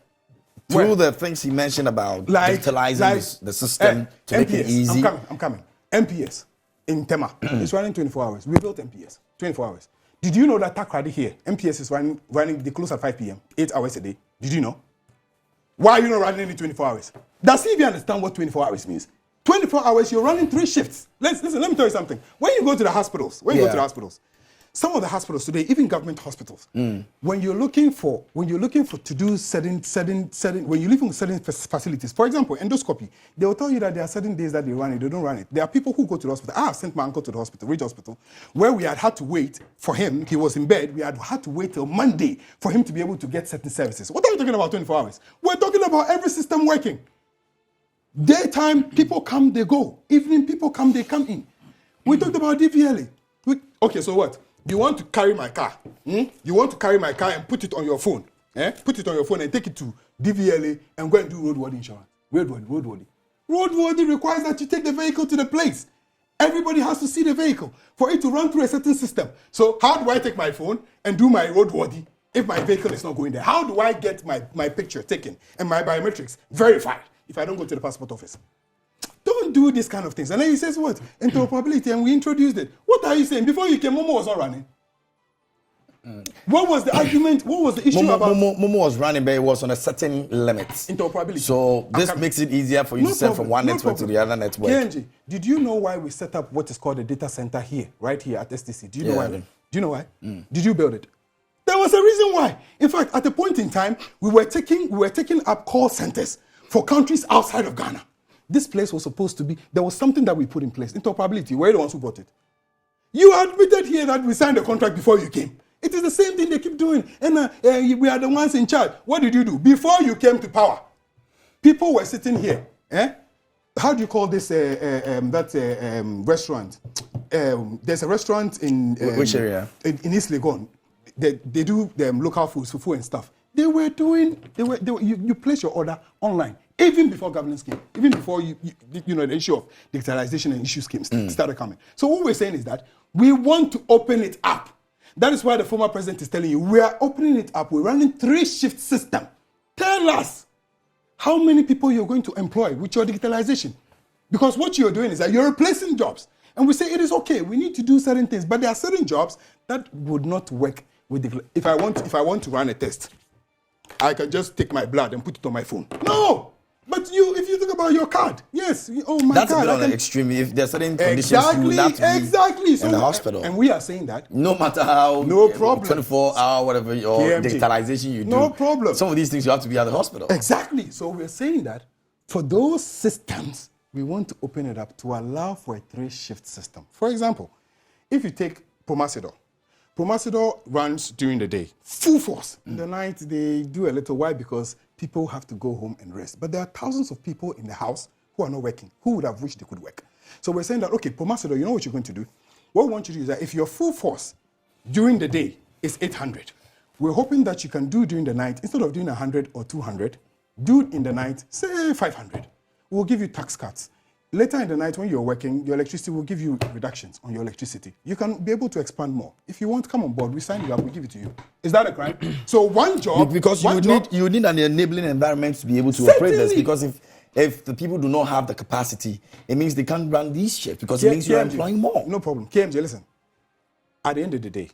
Through the things he mentioned about digitalizing the system to MPS. make it easy. I'm coming. MPS in Tema is running 24 hours. We built MPS, 24 hours. Did you know that Takrady here, MPS is running, they close at 5 p.m., 8 hours a day? Did you know? Why are you not running any 24 hours? Does he even understand what 24 hours means? 24 hours, you're running 3 shifts. Listen, let me tell you something. When you go to the hospitals, some of the hospitals today, even government hospitals, when you're looking for to do certain when you live in certain facilities, for example, endoscopy, they will tell you that there are certain days that they run it, they don't run it. There are people who go to the hospital. I have sent my uncle to the hospital, Ridge Hospital, where we had to wait for him. He was in bed. We had to wait till Monday for him to be able to get certain services. What are we talking about 24 hours? We're talking about every system working. Daytime, people come, they go. Evening, people come, they come in. We talked about DVLA. Okay, so what? You want to carry my car? You want to carry my car and put it on your phone? Put it on your phone and take it to DVLA and go and do roadworthy insurance. Roadworthy. Roadworthy requires that you take the vehicle to the place. Everybody has to see the vehicle for it to run through a certain system. So how do I take my phone and do my roadworthy if my vehicle is not going there? How do I get my picture taken and my biometrics verified if I don't go to the passport office? Don't do these kind of things. And then he says what? Interoperability, and we introduced it. What are you saying? Before you came, Momo was not running. What was the argument? What was the issue about? Momo was running, but it was on a certain limit. Interoperability. So this makes it easier for you to send from one network to the other network. KNG, did you know why we set up what is called a data center here, right here at STC? Do you know why? Do you know why? Did you build it? There was a reason why. In fact, at a point in time, we were taking up call centers for countries outside of Ghana. This place was supposed to be, there was something that we put in place, interoperability. We're the ones who bought it. You admitted here that we signed the contract before you came. It is the same thing they keep doing. And we are the ones in charge. What did you do? Before you came to power, people were sitting here. how do you call this restaurant? There's a restaurant in which area? In East Legon. They do local foods, fufu and stuff. You place your order online even before governance came, even before the issue of digitalization and issue schemes started coming. So what we're saying is that we want to open it up. That is why the former president is telling you we are opening it up. We're running 3-shift system. Tell us how many people you're going to employ with your digitalization, because what you're doing is that you're replacing jobs. And we say it is okay. We need to do certain things, but there are certain jobs that would not work with if I want to run a test, I can just take my blood and put it on my phone. No, but if you think about your card, yes, that's card. That's a bit on the extreme. If there's certain conditions, you will have to be in the hospital. And we are saying that no matter how, no problem, 24-hour whatever your digitalization you do, no problem. Some of these things you have to be at the hospital. Exactly. So we're saying that for those systems, we want to open it up to allow for a 3-shift system. For example, if you take Pomasidor runs during the day, full force. In the night, they do a little. Why? Because people have to go home and rest. But there are thousands of people in the house who are not working, who would have wished they could work. So we're saying that, okay, Pomasidor, you know what you're going to do? What we want you to do is that if your full force during the day is 800, we're hoping that you can do during the night, instead of doing 100 or 200, do in the night, say 500. We'll give you tax cuts. Later in the night, when you're working, your electricity will give you reductions on your electricity. You can be able to expand more. If you want to come on board, we sign you up, we give it to you. Is that a crime? So one job... Because you need an enabling environment to be able to operate this. Because if the people do not have the capacity, it means they can't run these shifts, because it means you're employing more. No problem. KMJ, listen. At the end of the day,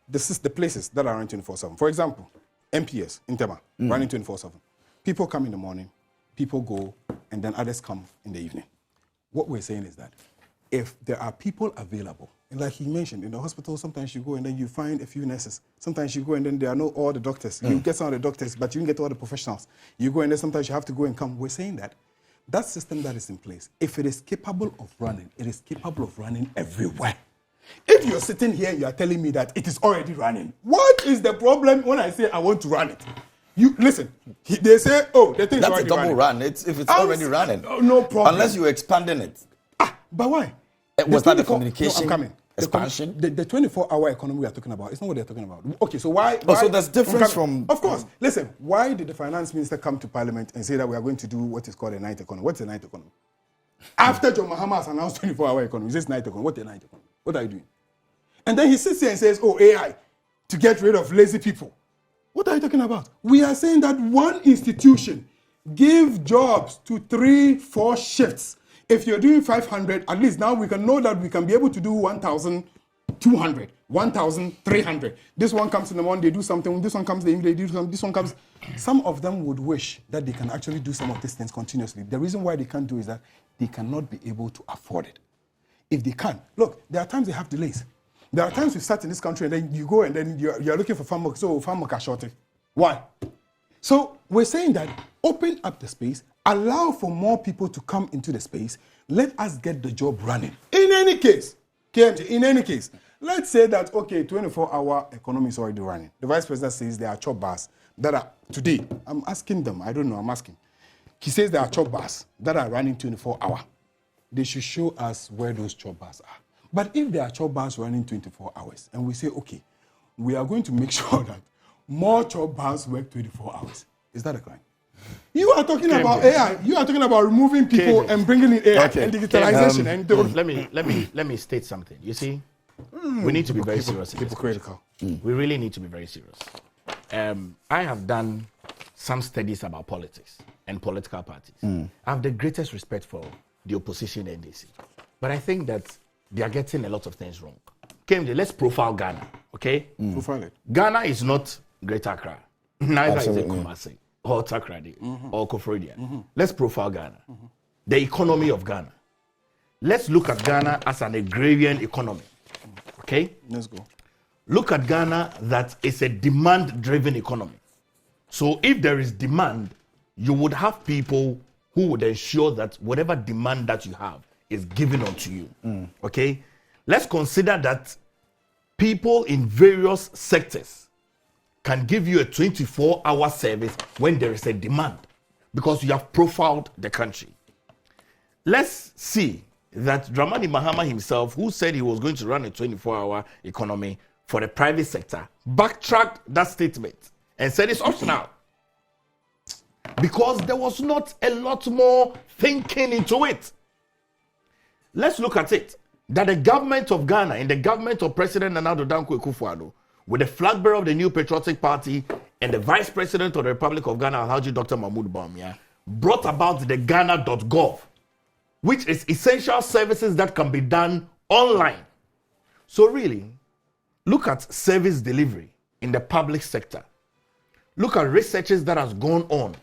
this is the places that are running 24/7. For example, MPS, Intema, running 24/7. People come in the morning, people go, and then others come in the evening. What we're saying is that if there are people available, and like he mentioned, in the hospital, sometimes you go and then you find a few nurses. Sometimes you go and then there are not all the doctors. You get some of the doctors, but you don't get all the professionals. You go and then sometimes you have to go and come. We're saying that that system that is in place, if it is capable of running, it is capable of running everywhere. If you're sitting here, you are telling me that it is already running. What is the problem when I say I want to run it? You listen. They say, "Oh, the thing is already running." That's a double run. If it's already running, no problem. Unless you're expanding it. But why? Was that the communication? No, I'm coming. Expansion. The 24-hour economy we are talking about. It's not what they're talking about. Okay, so why? So there's difference from. Of course. Listen. Why did the finance minister come to Parliament and say that we are going to do what is called a night economy? What's a night economy? After John Mahama has announced 24-hour economy, he says night economy. What's a night economy? What are you doing? And then he sits here and says, "Oh, AI to get rid of lazy people." What are you talking about? We are saying that one institution give jobs to 3-4 shifts. If you're doing 500, at least now we can know that we can be able to do 1,200, 1,300. This one comes in the morning, they do something. This one comes in the evening, they do something. This one comes. Some of them would wish that they can actually do some of these things continuously. The reason why they can't do is that they cannot be able to afford it. If they can, look, there are times they have delays. There are times we start in this country and then you go and then you're looking for farm work, so farm work are shorted. Why? So we're saying that open up the space, allow for more people to come into the space, let us get the job running. In any case, KMJ, in any case, let's say that, okay, 24-hour economy is already running. The vice president says there are chop bars that are, today, I'm asking them, I don't know, I'm asking. He says there are chop bars that are running 24-hour. They should show us where those chop bars are. But if there are chop bars running 24 hours, and we say, okay, we are going to make sure that more chop bars work 24 hours, is that a crime? You are talking about AI. You are talking about removing people and bringing in AI and digitalization. Let me state something. You see, we need to be very serious. Hypocritical. We really need to be very serious. I have done some studies about politics and political parties. I have the greatest respect for the opposition NDC. But I think that they are getting a lot of things wrong. KMJ, let's profile Ghana, okay? Profile it. Ghana is not Greater Accra. Neither is it Kumasi or Takrady or Koforidua. Let's profile Ghana. The economy of Ghana. Let's look at Ghana as an agrarian economy, okay? Let's go. Look at Ghana that is a demand-driven economy. So if there is demand, you would have people who would ensure that whatever demand that you have is given unto you. Okay? Let's consider that people in various sectors can give you a 24-hour service when there is a demand, because you have profiled the country. let's see that Dramani Mahama himself, who said he was going to run a 24-hour economy for the private sector, backtracked that statement and said it's optional. Because there was not a lot more thinking into it. Let's look at it. That the government of Ghana and the government of President Nana Addo Dankwa Akufo-Addo, with the flag bearer of the New Patriotic Party and the Vice President of the Republic of Ghana, Alhaji Dr. Mahmoud Bawumia, brought about the Ghana.gov, which is essential services that can be done online. So really, look at service delivery in the public sector. Look at researches that has gone on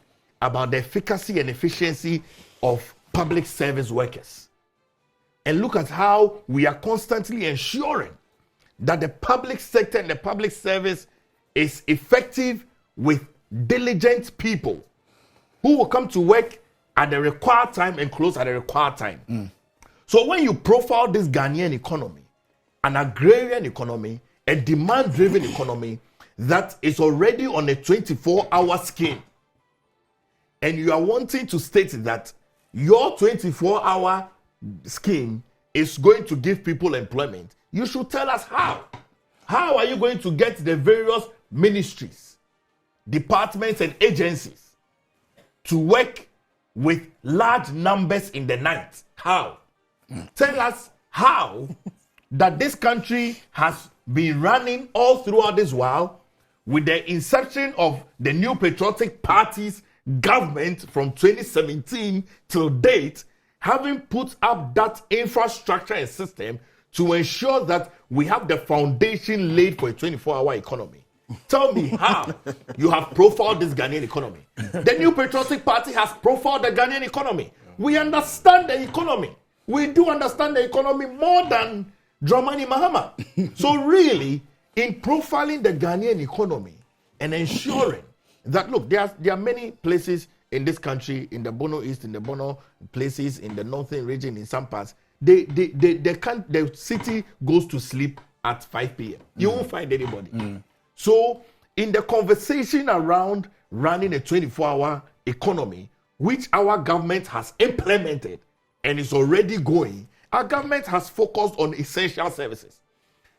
about the efficacy and efficiency of public service workers. And look at how we are constantly ensuring that the public sector and the public service is effective with diligent people who will come to work at the required time and close at the required time. So when you profile this Ghanaian economy, an agrarian economy, a demand-driven economy that is already on a 24-hour scheme, and you are wanting to state that your 24-hour scheme is going to give people employment, you should tell us how. How are you going to get the various ministries, departments, and agencies to work with large numbers in the night? How? Tell us how that this country has been running all throughout this while with the inception of the New Patriotic Party's government from 2017 till date, having put up that infrastructure and system to ensure that we have the foundation laid for a 24-hour economy. Tell me how you have profiled this Ghanaian economy. The New Patriotic Party has profiled the Ghanaian economy. We understand the economy. We do understand the economy more than Dramani Mahama. So really, in profiling the Ghanaian economy and ensuring that, look, there are many places in this country, in the Bono East, in the Bono places, in the northern region, in some parts, the city goes to sleep at 5 p.m. You won't find anybody. So in the conversation around running a 24-hour economy, which our government has implemented and is already going, our government has focused on essential services.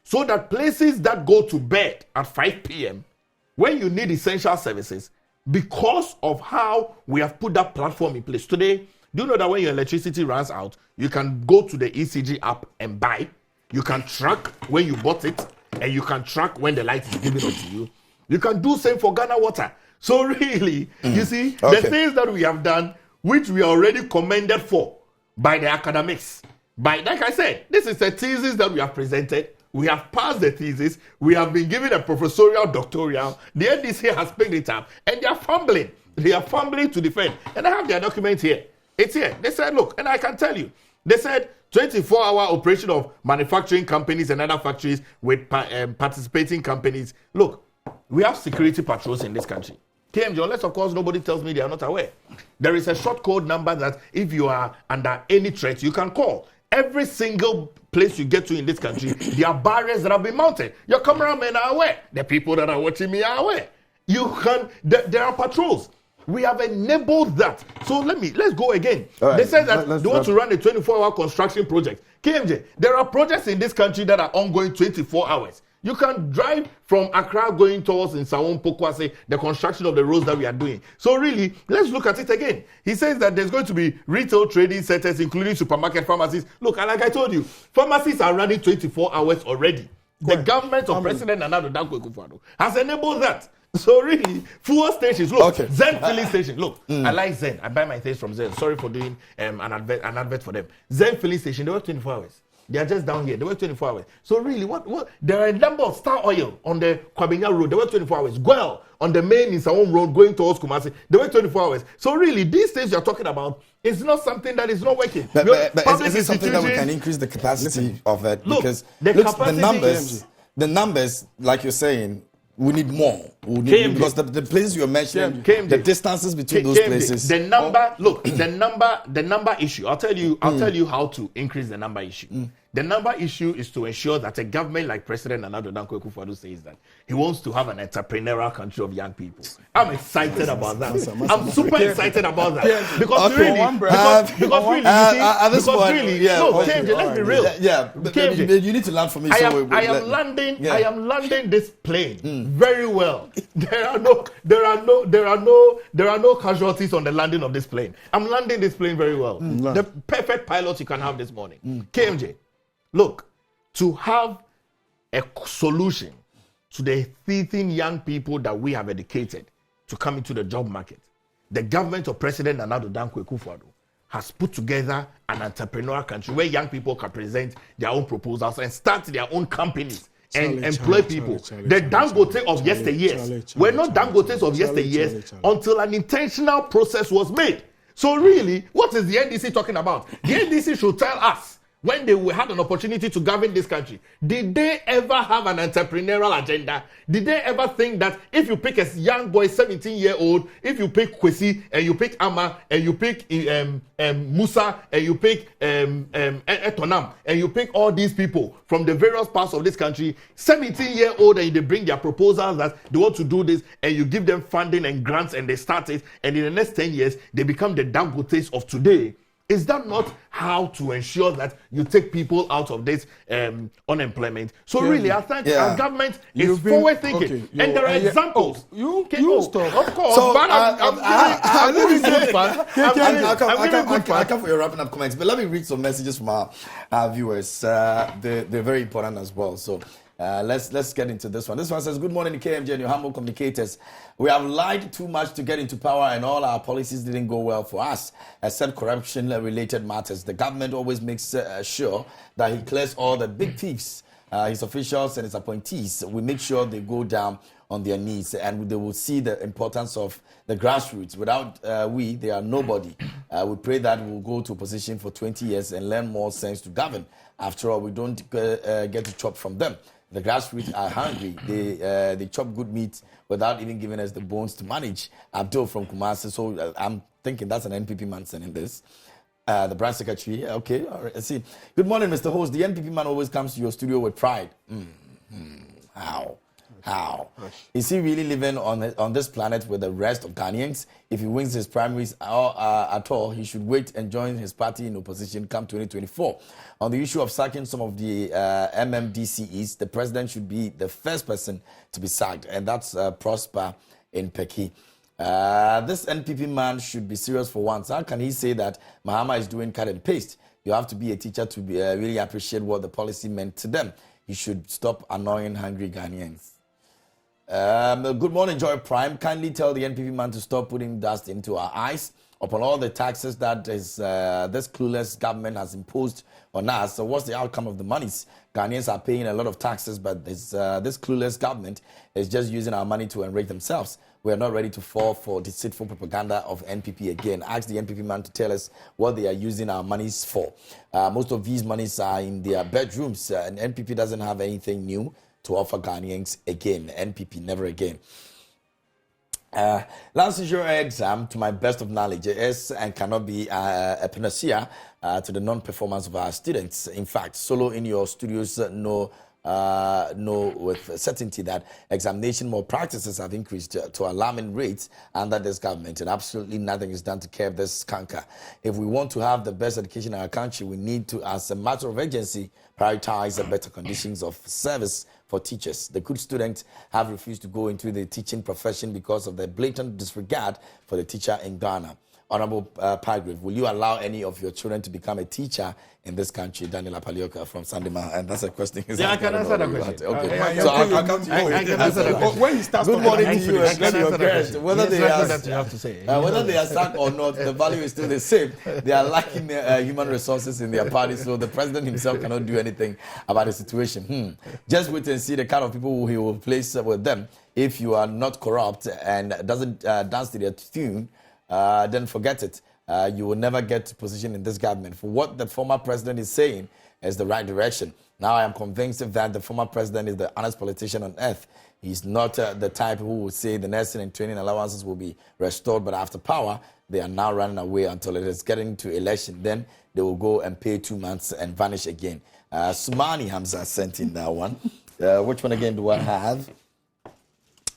So that places that go to bed at 5 p.m., when you need essential services, because of how we have put that platform in place. Today, do you know that when your electricity runs out, you can go to the ECG app and buy? You can track when you bought it, and you can track when the light is given to you. You can do same for Ghana Water. So really, you see, the things that we have done, which we are already commended for by the academics. Like I said, this is a thesis that we have presented. We have passed the thesis. We have been given a professorial doctoral. The NDC has picked it up, and they are fumbling. They are fumbling to defend. And I have their document here. It's here. They said, look, and I can tell you, they said 24-hour operation of manufacturing companies and other factories with participating companies. Look, we have security patrols in this country. KMJ, unless, of course, nobody tells me they are not aware. There is a short code number that if you are under any threat, you can call. Every single place you get to in this country, there are barriers that have been mounted. Your cameramen are aware. The people that are watching me are aware. There are patrols. We have enabled that. So let's go again. Right. They said that they want to run a 24-hour construction project. KMJ, there are projects in this country that are ongoing 24 hours. You can drive from Accra going towards in Sawon Pokwase, the construction of the roads that we are doing. So really, let's look at it again. He says that there's going to be retail trading centers, including supermarket pharmacies. Look, and like I told you, pharmacies are running 24 hours already. The government of President Nana Addo Dankwa Akufo-Addo has enabled that. So really, fuel stations, look, Zen filling station, look, I like Zen. I buy my things from Zen. Sorry for doing an advert for them. Zen filling station, they work 24 hours. They are just down here. They work 24 hours. So really, what? There are a number of Star Oil on the Kwabenya Road. They work 24 hours. Guel on the main in Sawon Road going towards Kumasi. They work 24 hours. So really, these things you're talking about is not something that is not working. But is it something that we can increase the capacity of it? Because the numbers, like you're saying, we need more. Because the places you're mentioning, the distances between those places. The number, look, the number issue. I'll tell you how to increase the number issue. The number issue is to ensure that a government like President Nana Addo Dankwa Akufo-Addo says that he wants to have an entrepreneurial country of young people. I'm excited about that. I'm super excited about that because Okay. really, let's be real. Yeah, but you need to learn from me. I am landing this plane very well. There are no casualties on the landing of this plane. I'm landing this plane very well. The perfect pilot you can have this morning. KMJ, look, to have a solution to the thieving young people that we have educated to come into the job market, the government of President Nana Addo Dankwa Akufo-Addo has put together an entrepreneurial country where young people can present their own proposals and start their own companies and employ people. The Dangote of yesteryears were not Dangotes of yesteryears until an intentional process was made. So really, what is the NDC talking about? The NDC should tell us, when they had an opportunity to govern this country, did they ever have an entrepreneurial agenda? Did they ever think that if you pick a young boy, 17-year-old, if you pick Kwesi, and you pick Ama, and you pick Musa, and you pick Etonam, and you pick all these people from the various parts of this country, 17-year-old, and they bring their proposals that they want to do this, and you give them funding and grants, and they start it, and in the next 10 years, they become the Dangotes of today? Is that not how to ensure that you take people out of this unemployment? So really, I think our government is forward thinking, and there are examples. You stop. Of course, So, but I'm giving good fun. I come for your wrapping up comments, but let me read some messages from our viewers. They're very important as well. So let's get into this one. This one says, "Good morning, KMJ and your humble communicators. We have lied too much to get into power, and all our policies didn't go well for us, except corruption-related matters. The government always makes sure that he clears all the big thieves, his officials and his appointees. We make sure they go down on their knees, and they will see the importance of the grassroots. Without they are nobody. We pray that we'll go to a position for 20 years and learn more sense to govern. After all, we don't get to chop from them. The grassroots are hungry. They chop good meat without even giving us the bones to manage." Abdul from Kumasi. So I'm thinking that's an NPP man sending this. The branch secretary. Okay, all right. Let's see. "Good morning, Mr. Host. The NPP man always comes to your studio with pride. How? Is he really living on this planet with the rest of Ghanaians? If he wins his primaries at all, he should wait and join his party in opposition come 2024. On the issue of sacking some of the MMDCEs, the president should be the first person to be sacked, and that's Prosper in Peki. This NPP man should be serious for once. How can he say that Mahama is doing cut and paste? You have to be a teacher to be, really appreciate what the policy meant to them. He should stop annoying hungry Ghanaians." Good morning, Joy Prime. Kindly tell the NPP man to stop putting dust into our eyes upon all the taxes that this clueless government has imposed on us. So what's the outcome of the monies? Ghanaians are paying a lot of taxes, but this clueless government is just using our money to enrich themselves. We are not ready to fall for deceitful propaganda of NPP again. Ask the NPP man to tell us what they are using our monies for. Most of these monies are in their bedrooms, and NPP doesn't have anything new to offer Ghanaians again. NPP, never again. Last year's exam, to my best of knowledge, is and cannot be a panacea to the non-performance of our students. In fact, solo in your studios know with certainty that examination malpractices have increased to alarming rates under this government, and absolutely nothing is done to curb this canker. If we want to have the best education in our country, we need to, as a matter of urgency, prioritize the better conditions of service for teachers. The good students have refused to go into the teaching profession because of their blatant disregard for the teacher in Ghana. Honorable Palgrave, will you allow any of your children to become a teacher in this country? Daniel Apalioka from Sandema, and that's a question. Yeah, I can answer that question. Okay, so I'll come to you. I can answer that question. When he starts Good morning to you I and can your answer that guests. question. Whether they Yes, are that you have to say. whether they are sacked or not, the value is still the same. They are lacking human resources in their party, so the president himself cannot do anything about the situation. Just wait and see the kind of people who he will place with them. If you are not corrupt and doesn't dance to their tune, then forget it. you will never get to position in this government. For what the former president is saying is the right direction. Now I am convinced that the former president is the honest politician on earth. He's not the type who will say the nursing and training allowances will be restored, but after power, they are now running away until it is getting to election. Then they will go and pay 2 months and vanish again. Sumani Hamza sent in that one. Which one again do I have?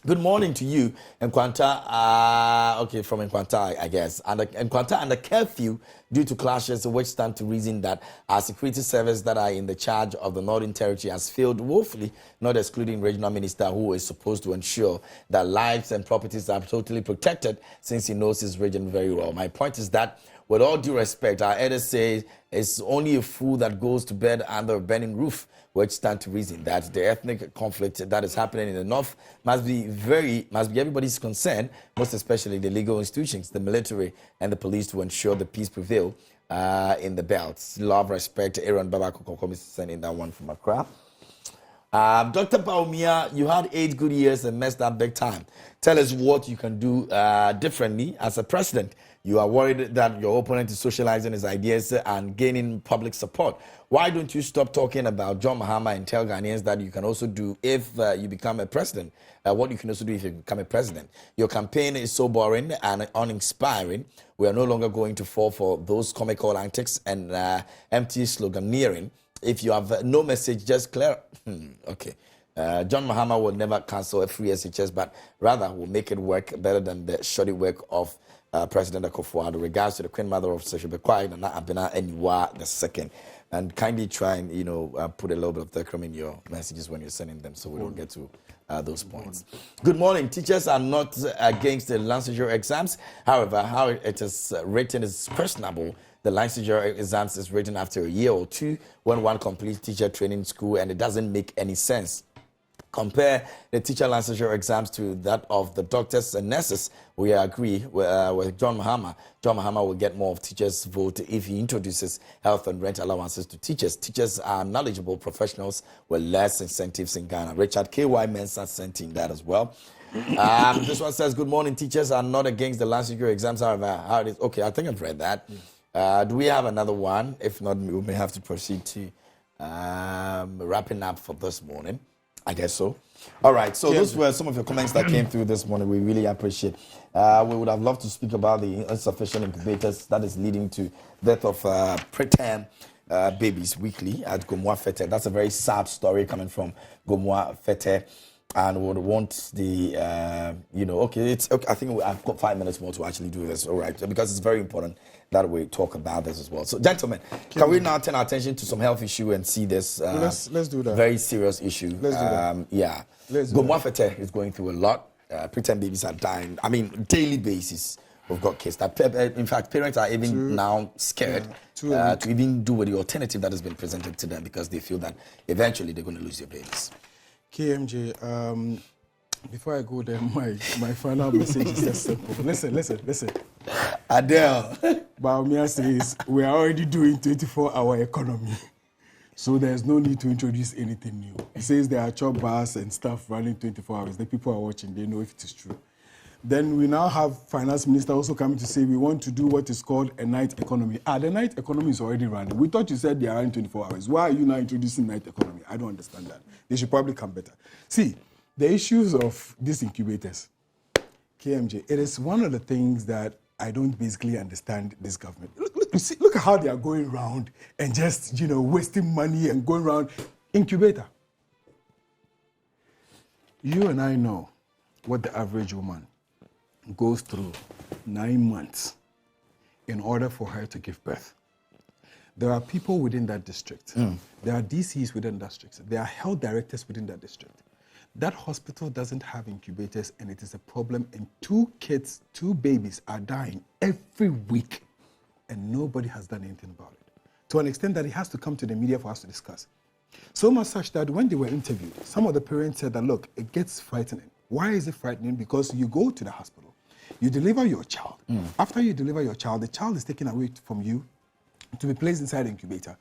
Good morning to you, Nkwanta. Okay, from Nkwanta, I guess. And Nkwanta under curfew due to clashes, which stand to reason that our security service that are in the charge of the Northern Territory has failed woefully, not excluding regional minister who is supposed to ensure that lives and properties are totally protected since he knows his region very well. My point is that, with all due respect, our elders say it's only a fool that goes to bed under a burning roof, which stand to reason that the ethnic conflict that is happening in the north must be everybody's concern, most especially the legal institutions, the military and the police, to ensure the peace prevail in the belts. Love, respect, Aaron Babako is sending that one from Accra. Dr. Baumia, you had 8 good years and messed up big time. Tell us what you can do differently as a president. You are worried that your opponent is socializing his ideas and gaining public support. Why don't you stop talking about John Mahama and tell Ghanaians that you can also do if you become a president? What you can also do if you become a president. Your campaign is so boring and uninspiring. We are no longer going to fall for those comical antics and empty sloganeering. If you have no message, just clear. Okay. John Mahama will never cancel a free SHS, but rather will make it work better than the shoddy work of President Akufo-Addo. Regards to the Queen Mother of Social Bekwai, Nana Abena Eniwa II. And kindly try and, put a little bit of decorum in your messages when you're sending them so we don't get to those points. Good morning. Teachers are not against the licensure exams. However, how it is written is questionable. The licensure exams is written after a year or 2 when one completes teacher training school, and it doesn't make any sense. Compare the teacher licensure exams to that of the doctors and nurses. We agree with John Mahama. John Mahama will get more of teachers' vote if he introduces health and rent allowances to teachers. Teachers are knowledgeable professionals with less incentives in Ghana. Richard K.Y. Mensah sent in that as well. This one says, good morning. Teachers are not against the licensure exams. However, how it is? Okay, I think I've read that. Do we have another one? If not, we may have to proceed to wrapping up for this morning. I guess so. All right. So those were some of your comments that came through this morning. We really appreciate. We would have loved to speak about the insufficient incubators that is leading to death of preterm babies weekly at Gomwa Fete. That's a very sad story coming from Gomwa Fete. And we would want the, okay, it's okay. I think I've got 5 minutes more to actually do this. All right. Because it's very important that we talk about this as well. So, gentlemen, can we now turn our attention to some health issue and see this let's do that. Very serious issue? Let's do that. Yeah. Gomwa Fete is going through a lot. Preterm babies are dying. I mean, daily basis. We've got cases that, in fact, parents are even now scared to even do with the alternative that has been presented to them because they feel that eventually they're going to lose their babies. KMJ, before I go there, my final message is just simple. Listen. Adele. Baumia says we are already doing 24-hour economy, so there's no need to introduce anything new. He says there are chop bars and stuff running 24 hours. The people are watching, they know if it is true. Then we now have finance minister also coming to say we want to do what is called a night economy. The night economy is already running. We thought you said they are running 24 hours. Why are you now introducing night economy? I don't understand that. They should probably come better. See, the issues of these incubators, KMJ, it is one of the things that I don't basically understand this government. Look at how they are going around and just, wasting money and going around. Incubator. You and I know what the average woman goes through 9 months in order for her to give birth. There are people within that district. There are DCs within that district. There are health directors within that district. That hospital doesn't have incubators, and it is a problem. And 2 babies are dying every week, and nobody has done anything about it. To an extent that it has to come to the media for us to discuss. So much such that when they were interviewed, some of the parents said that, look, it gets frightening. Why is it frightening? Because you go to the hospital, you deliver your child. After you deliver your child, the child is taken away from you to be placed inside the incubator.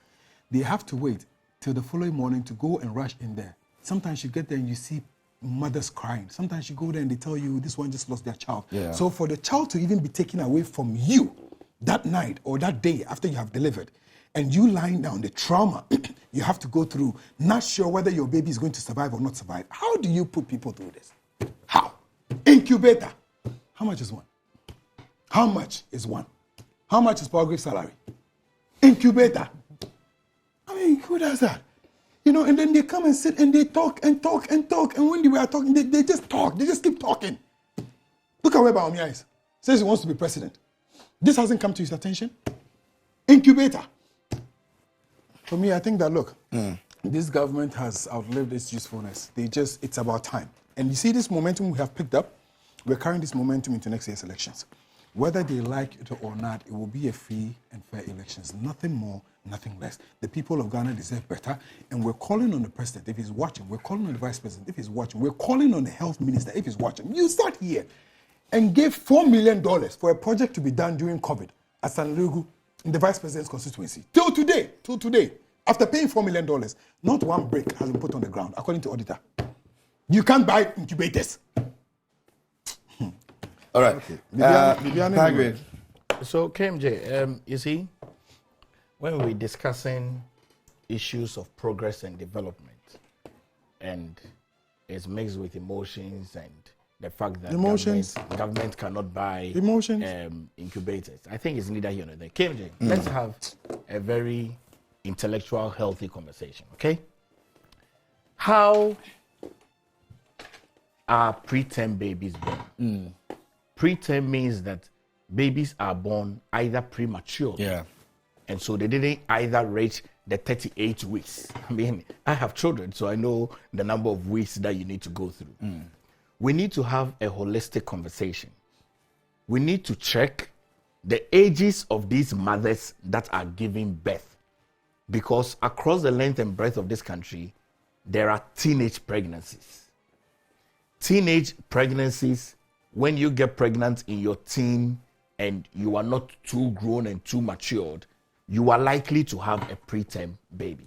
They have to wait till the following morning to go and rush in there. Sometimes you get there and you see mothers crying. Sometimes you go there and they tell you this one just lost their child. Yeah. So for the child to even be taken away from you that night or that day after you have delivered, and you lying down, the trauma you have to go through, not sure whether your baby is going to survive or not survive. How do you put people through this? How? Incubator. How much is one? How much is one? How much is Power Grid salary? Incubator. I mean, who does that? You know, and then they come and sit and they talk and talk and talk. And when they are talking, they just talk. They just keep talking. Look at where Baumia is. Says he wants to be president. This hasn't come to his attention. Incubator. For me, I think that, look, this government has outlived its usefulness. It's about time. And you see this momentum we have picked up, we're carrying this momentum into next year's elections. Whether they like it or not, it will be a free and fair elections. Nothing more, nothing less. The people of Ghana deserve better, and we're calling on the president if he's watching. We're calling on the vice president if he's watching. We're calling on the health minister if he's watching. You start here and give $4 million for a project to be done during COVID at San Lugu in the vice president's constituency. Till today, after paying $4 million, not one brick has been put on the ground, according to auditor. You can't buy incubators. All right. Okay. So, KMJ, you see, when we're discussing issues of progress and development, and it's mixed with emotions and the fact that government cannot buy incubators, I think it's neither here nor there. KMJ, let's have a very intellectual, healthy conversation, okay? How are preterm babies born? Preterm means that babies are born either premature, and so they didn't either reach the 38 weeks. I mean, I have children, so I know the number of weeks that you need to go through. We need to have a holistic conversation. We need to check the ages of these mothers that are giving birth, because across the length and breadth of this country, there are teenage pregnancies. Teenage pregnancies, when you get pregnant in your teen and you are not too grown and too matured, you are likely to have a preterm baby.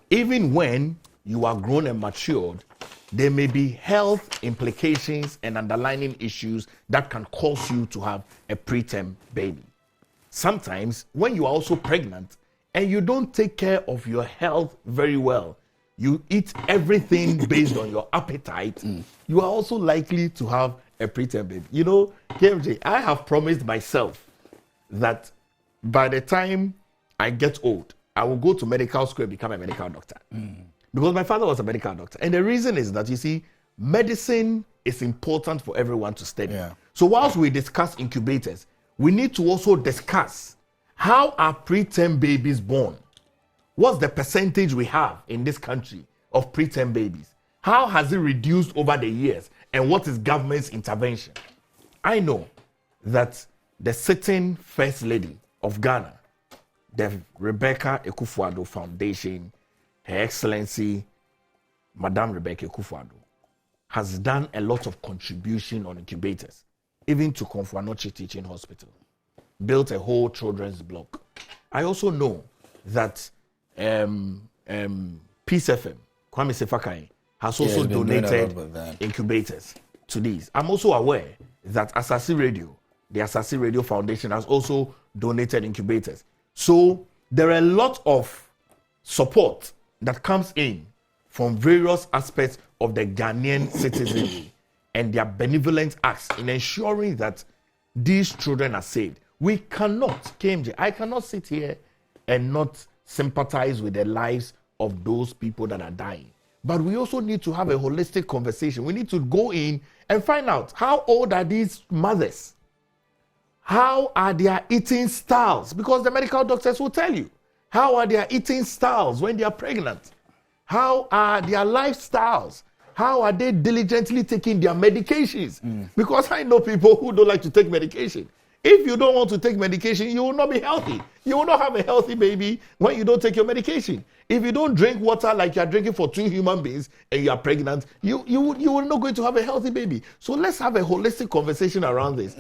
Even when you are grown and matured, there may be health implications and underlying issues that can cause you to have a preterm baby. Sometimes, when you are also pregnant and you don't take care of your health very well, you eat everything based on your appetite, you are also likely to have a preterm baby. You know, KMJ, I have promised myself that by the time I get old, I will go to medical school and become a medical doctor. Because my father was a medical doctor. And the reason is that, you see, medicine is important for everyone to study. So whilst we discuss incubators, we need to also discuss how are preterm babies born? What's the percentage we have in this country of preterm babies? How has it reduced over the years? And what is government's intervention? I know that the sitting First Lady of Ghana, the Rebecca Ekufuado Foundation, Her Excellency, Madame Rebecca Ekufuado, has done a lot of contribution on incubators, even to Konfuanochi Teaching Hospital, built a whole children's block. I also know that Peace FM, Kwame Sefakai, has also donated incubators to these. I'm also aware that Asasi Radio, the Asasi Radio Foundation, has also donated incubators. So there are a lot of support that comes in from various aspects of the Ghanaian citizenry and their benevolent acts in ensuring that these children are saved. We cannot, KMJ, I cannot sit here and not sympathize with the lives of those people that are dying. But we also need to have a holistic conversation. We need to go in and find out, how old are these mothers? How are their eating styles? Because the medical doctors will tell you. How are their eating styles when they are pregnant? How are their lifestyles? How are they diligently taking their medications? Because I know people who don't like to take medication. If you don't want to take medication, you will not be healthy. You will not have a healthy baby when you don't take your medication. If you don't drink water like you are drinking for 2 human beings and you are pregnant, you are not going to have a healthy baby. So let's have a holistic conversation around this.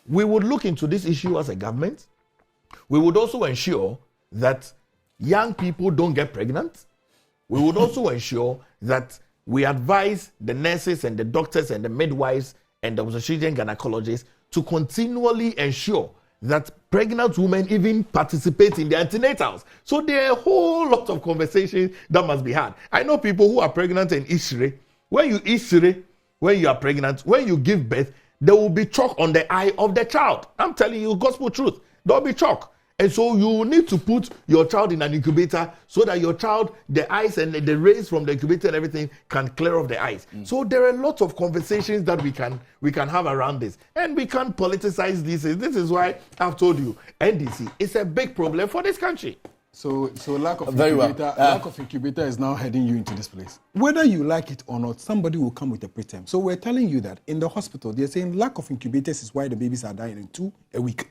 We would look into this issue as a government. We would also ensure that young people don't get pregnant. We would also ensure that we advise the nurses and the doctors and the midwives and the obstetrician gynecologists to continually ensure that pregnant women even participate in the antenatals. So there are a whole lot of conversations that must be had. I know people who are pregnant and Ishre. When you Ishre, when you are pregnant, when you give birth, there will be chalk on the eye of the child. I'm telling you gospel truth. There will be chalk. And so you need to put your child in an incubator so that your child, the eyes and the rays from the incubator and everything can clear off the eyes. So there are lots of conversations that we can have around this. And we can't politicize this. This is why I've told you, NDC is a big problem for this country. So lack of Very well. incubator, lack of incubator is now heading you into this place. Whether you like it or not, somebody will come with a preterm. So we're telling you that in the hospital, they're saying lack of incubators is why the babies are dying in 2 a week.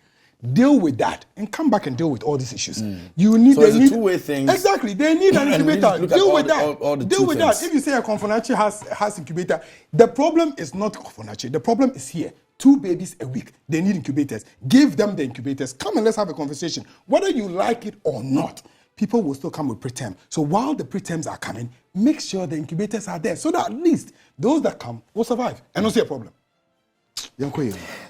Deal with that and come back and deal with all these issues. You need. So it's a two-way thing. Exactly. They need an And we need to incubator. look at Deal all with the- that. all the Deal two with things. that. If you say a Konfonachi has incubator, the problem is not Konfonachi. The problem is here. 2 babies a week. They need incubators. Give them the incubators. Come and let's have a conversation. Whether you like it or not, people will still come with preterm. So while the preterms are coming, make sure the incubators are there so that at least those that come will survive and not see a problem.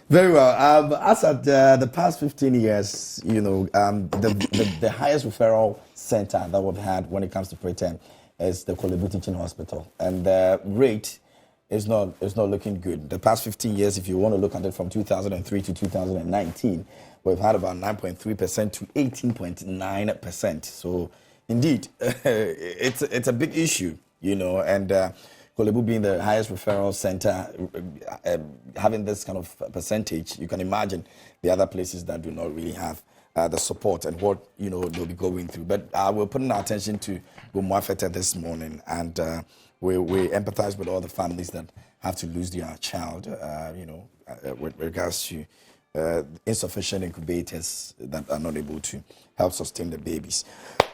Very well. As at the past 15 years, the highest referral center that we've had when it comes to preterm is the Kolebu Teaching Hospital, and the rate is not looking good. The past 15 years, if you want to look at it from 2003 to 2019, we've had about 9.3% to 18.9%. So, indeed, it's a big issue, and Kolebu being the highest referral center, having this kind of percentage, you can imagine the other places that do not really have the support and what they'll be going through. But we're putting our attention to Gumwafete this morning, and we empathize with all the families that have to lose their child, with regards to insufficient incubators that are not able to help sustain the babies.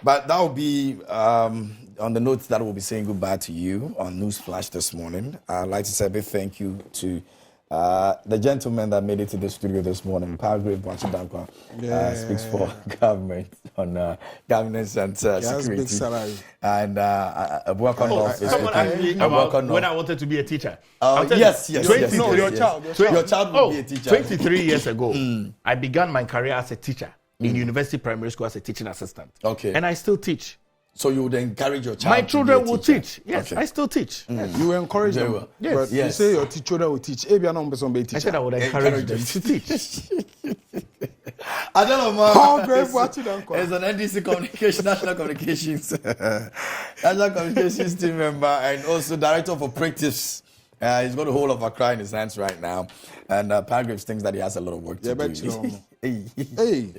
But that will be on the note that we'll be saying goodbye to you on News Flash this morning. I'd like to say a big thank you to the gentleman that made it to the studio this morning, Paragraph Wachidankwa, speaks for government on governance and security. Big salary. And welcome off. Someone asked me about when I wanted to be a teacher. Yes. Your child. Your child will be a teacher. 23 years ago, I began my career as a teacher in university primary school as a teaching assistant. Okay. And I still teach. So you would encourage your child My to children be a will teacher. teach. Yes, Okay. I still teach. You encourage Very them. well. Yes. But Yes. you say your children will teach. I said I would encourage them to teach. I don't know, man. Paragraph Wachidankwa. As an NDC Communication, National Communications, National Communications team member, and also Director of Operatives. He's got the whole of Accra in his hands right now. And Paragraphs thinks that he has a lot of work to do. Hey.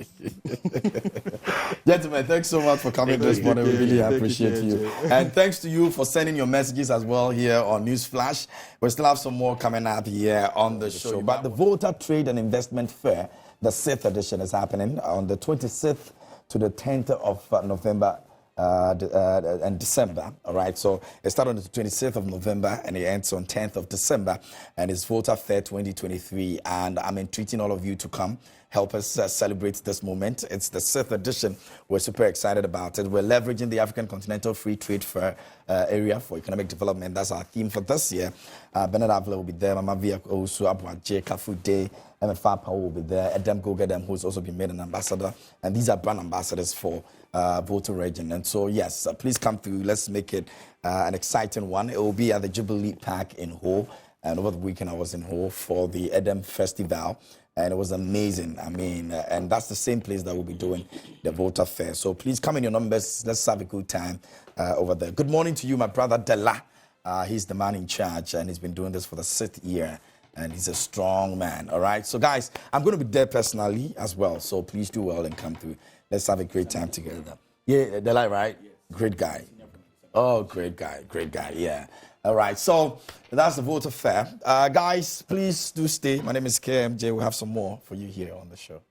Gentlemen, thanks so much for coming this morning. We really appreciate you. And thanks to you for sending your messages as well here on News Flash. We still have some more coming up here on the show. But the Volta Trade and Investment Fair, the 6th edition, is happening on the 26th to the 10th of November and December. All right, so it starts on the 26th of November and it ends on 10th of December, and it's Volta Fair 2023. And I'm entreating all of you to come help us celebrate this moment. It's the 6th edition. We're super excited about it. We're leveraging the African Continental Free Trade Fair area for economic development. That's our theme for this year. Bernard Avila will be there. Mama Via also, Abuaje, Kafu Day, MFA Power will be there. Edem Go Get Them, who's also been made an ambassador. And these are brand ambassadors for Volta region. And so, yes, please come through. Let's make it an exciting one. It will be at the Jubilee Park in Ho. And over the weekend, I was in Ho for the Edem Festival. And it was amazing. I mean, and that's the same place that we'll be doing the Volta Fair. So please come in your numbers. Let's have a good time over there. Good morning to you, my brother Dela. He's the man in charge, and he's been doing this for the 6th year. And he's a strong man. All right. So, guys, I'm going to be there personally as well. So please do well and come through. Let's have a great time together. Yeah, Dela, right? Yes. Great guy. Oh, great guy. Great guy. Yeah. All right, so that's the Volta Fair. Guys, please do stay. My name is KMJ. We'll have some more for you here on the show.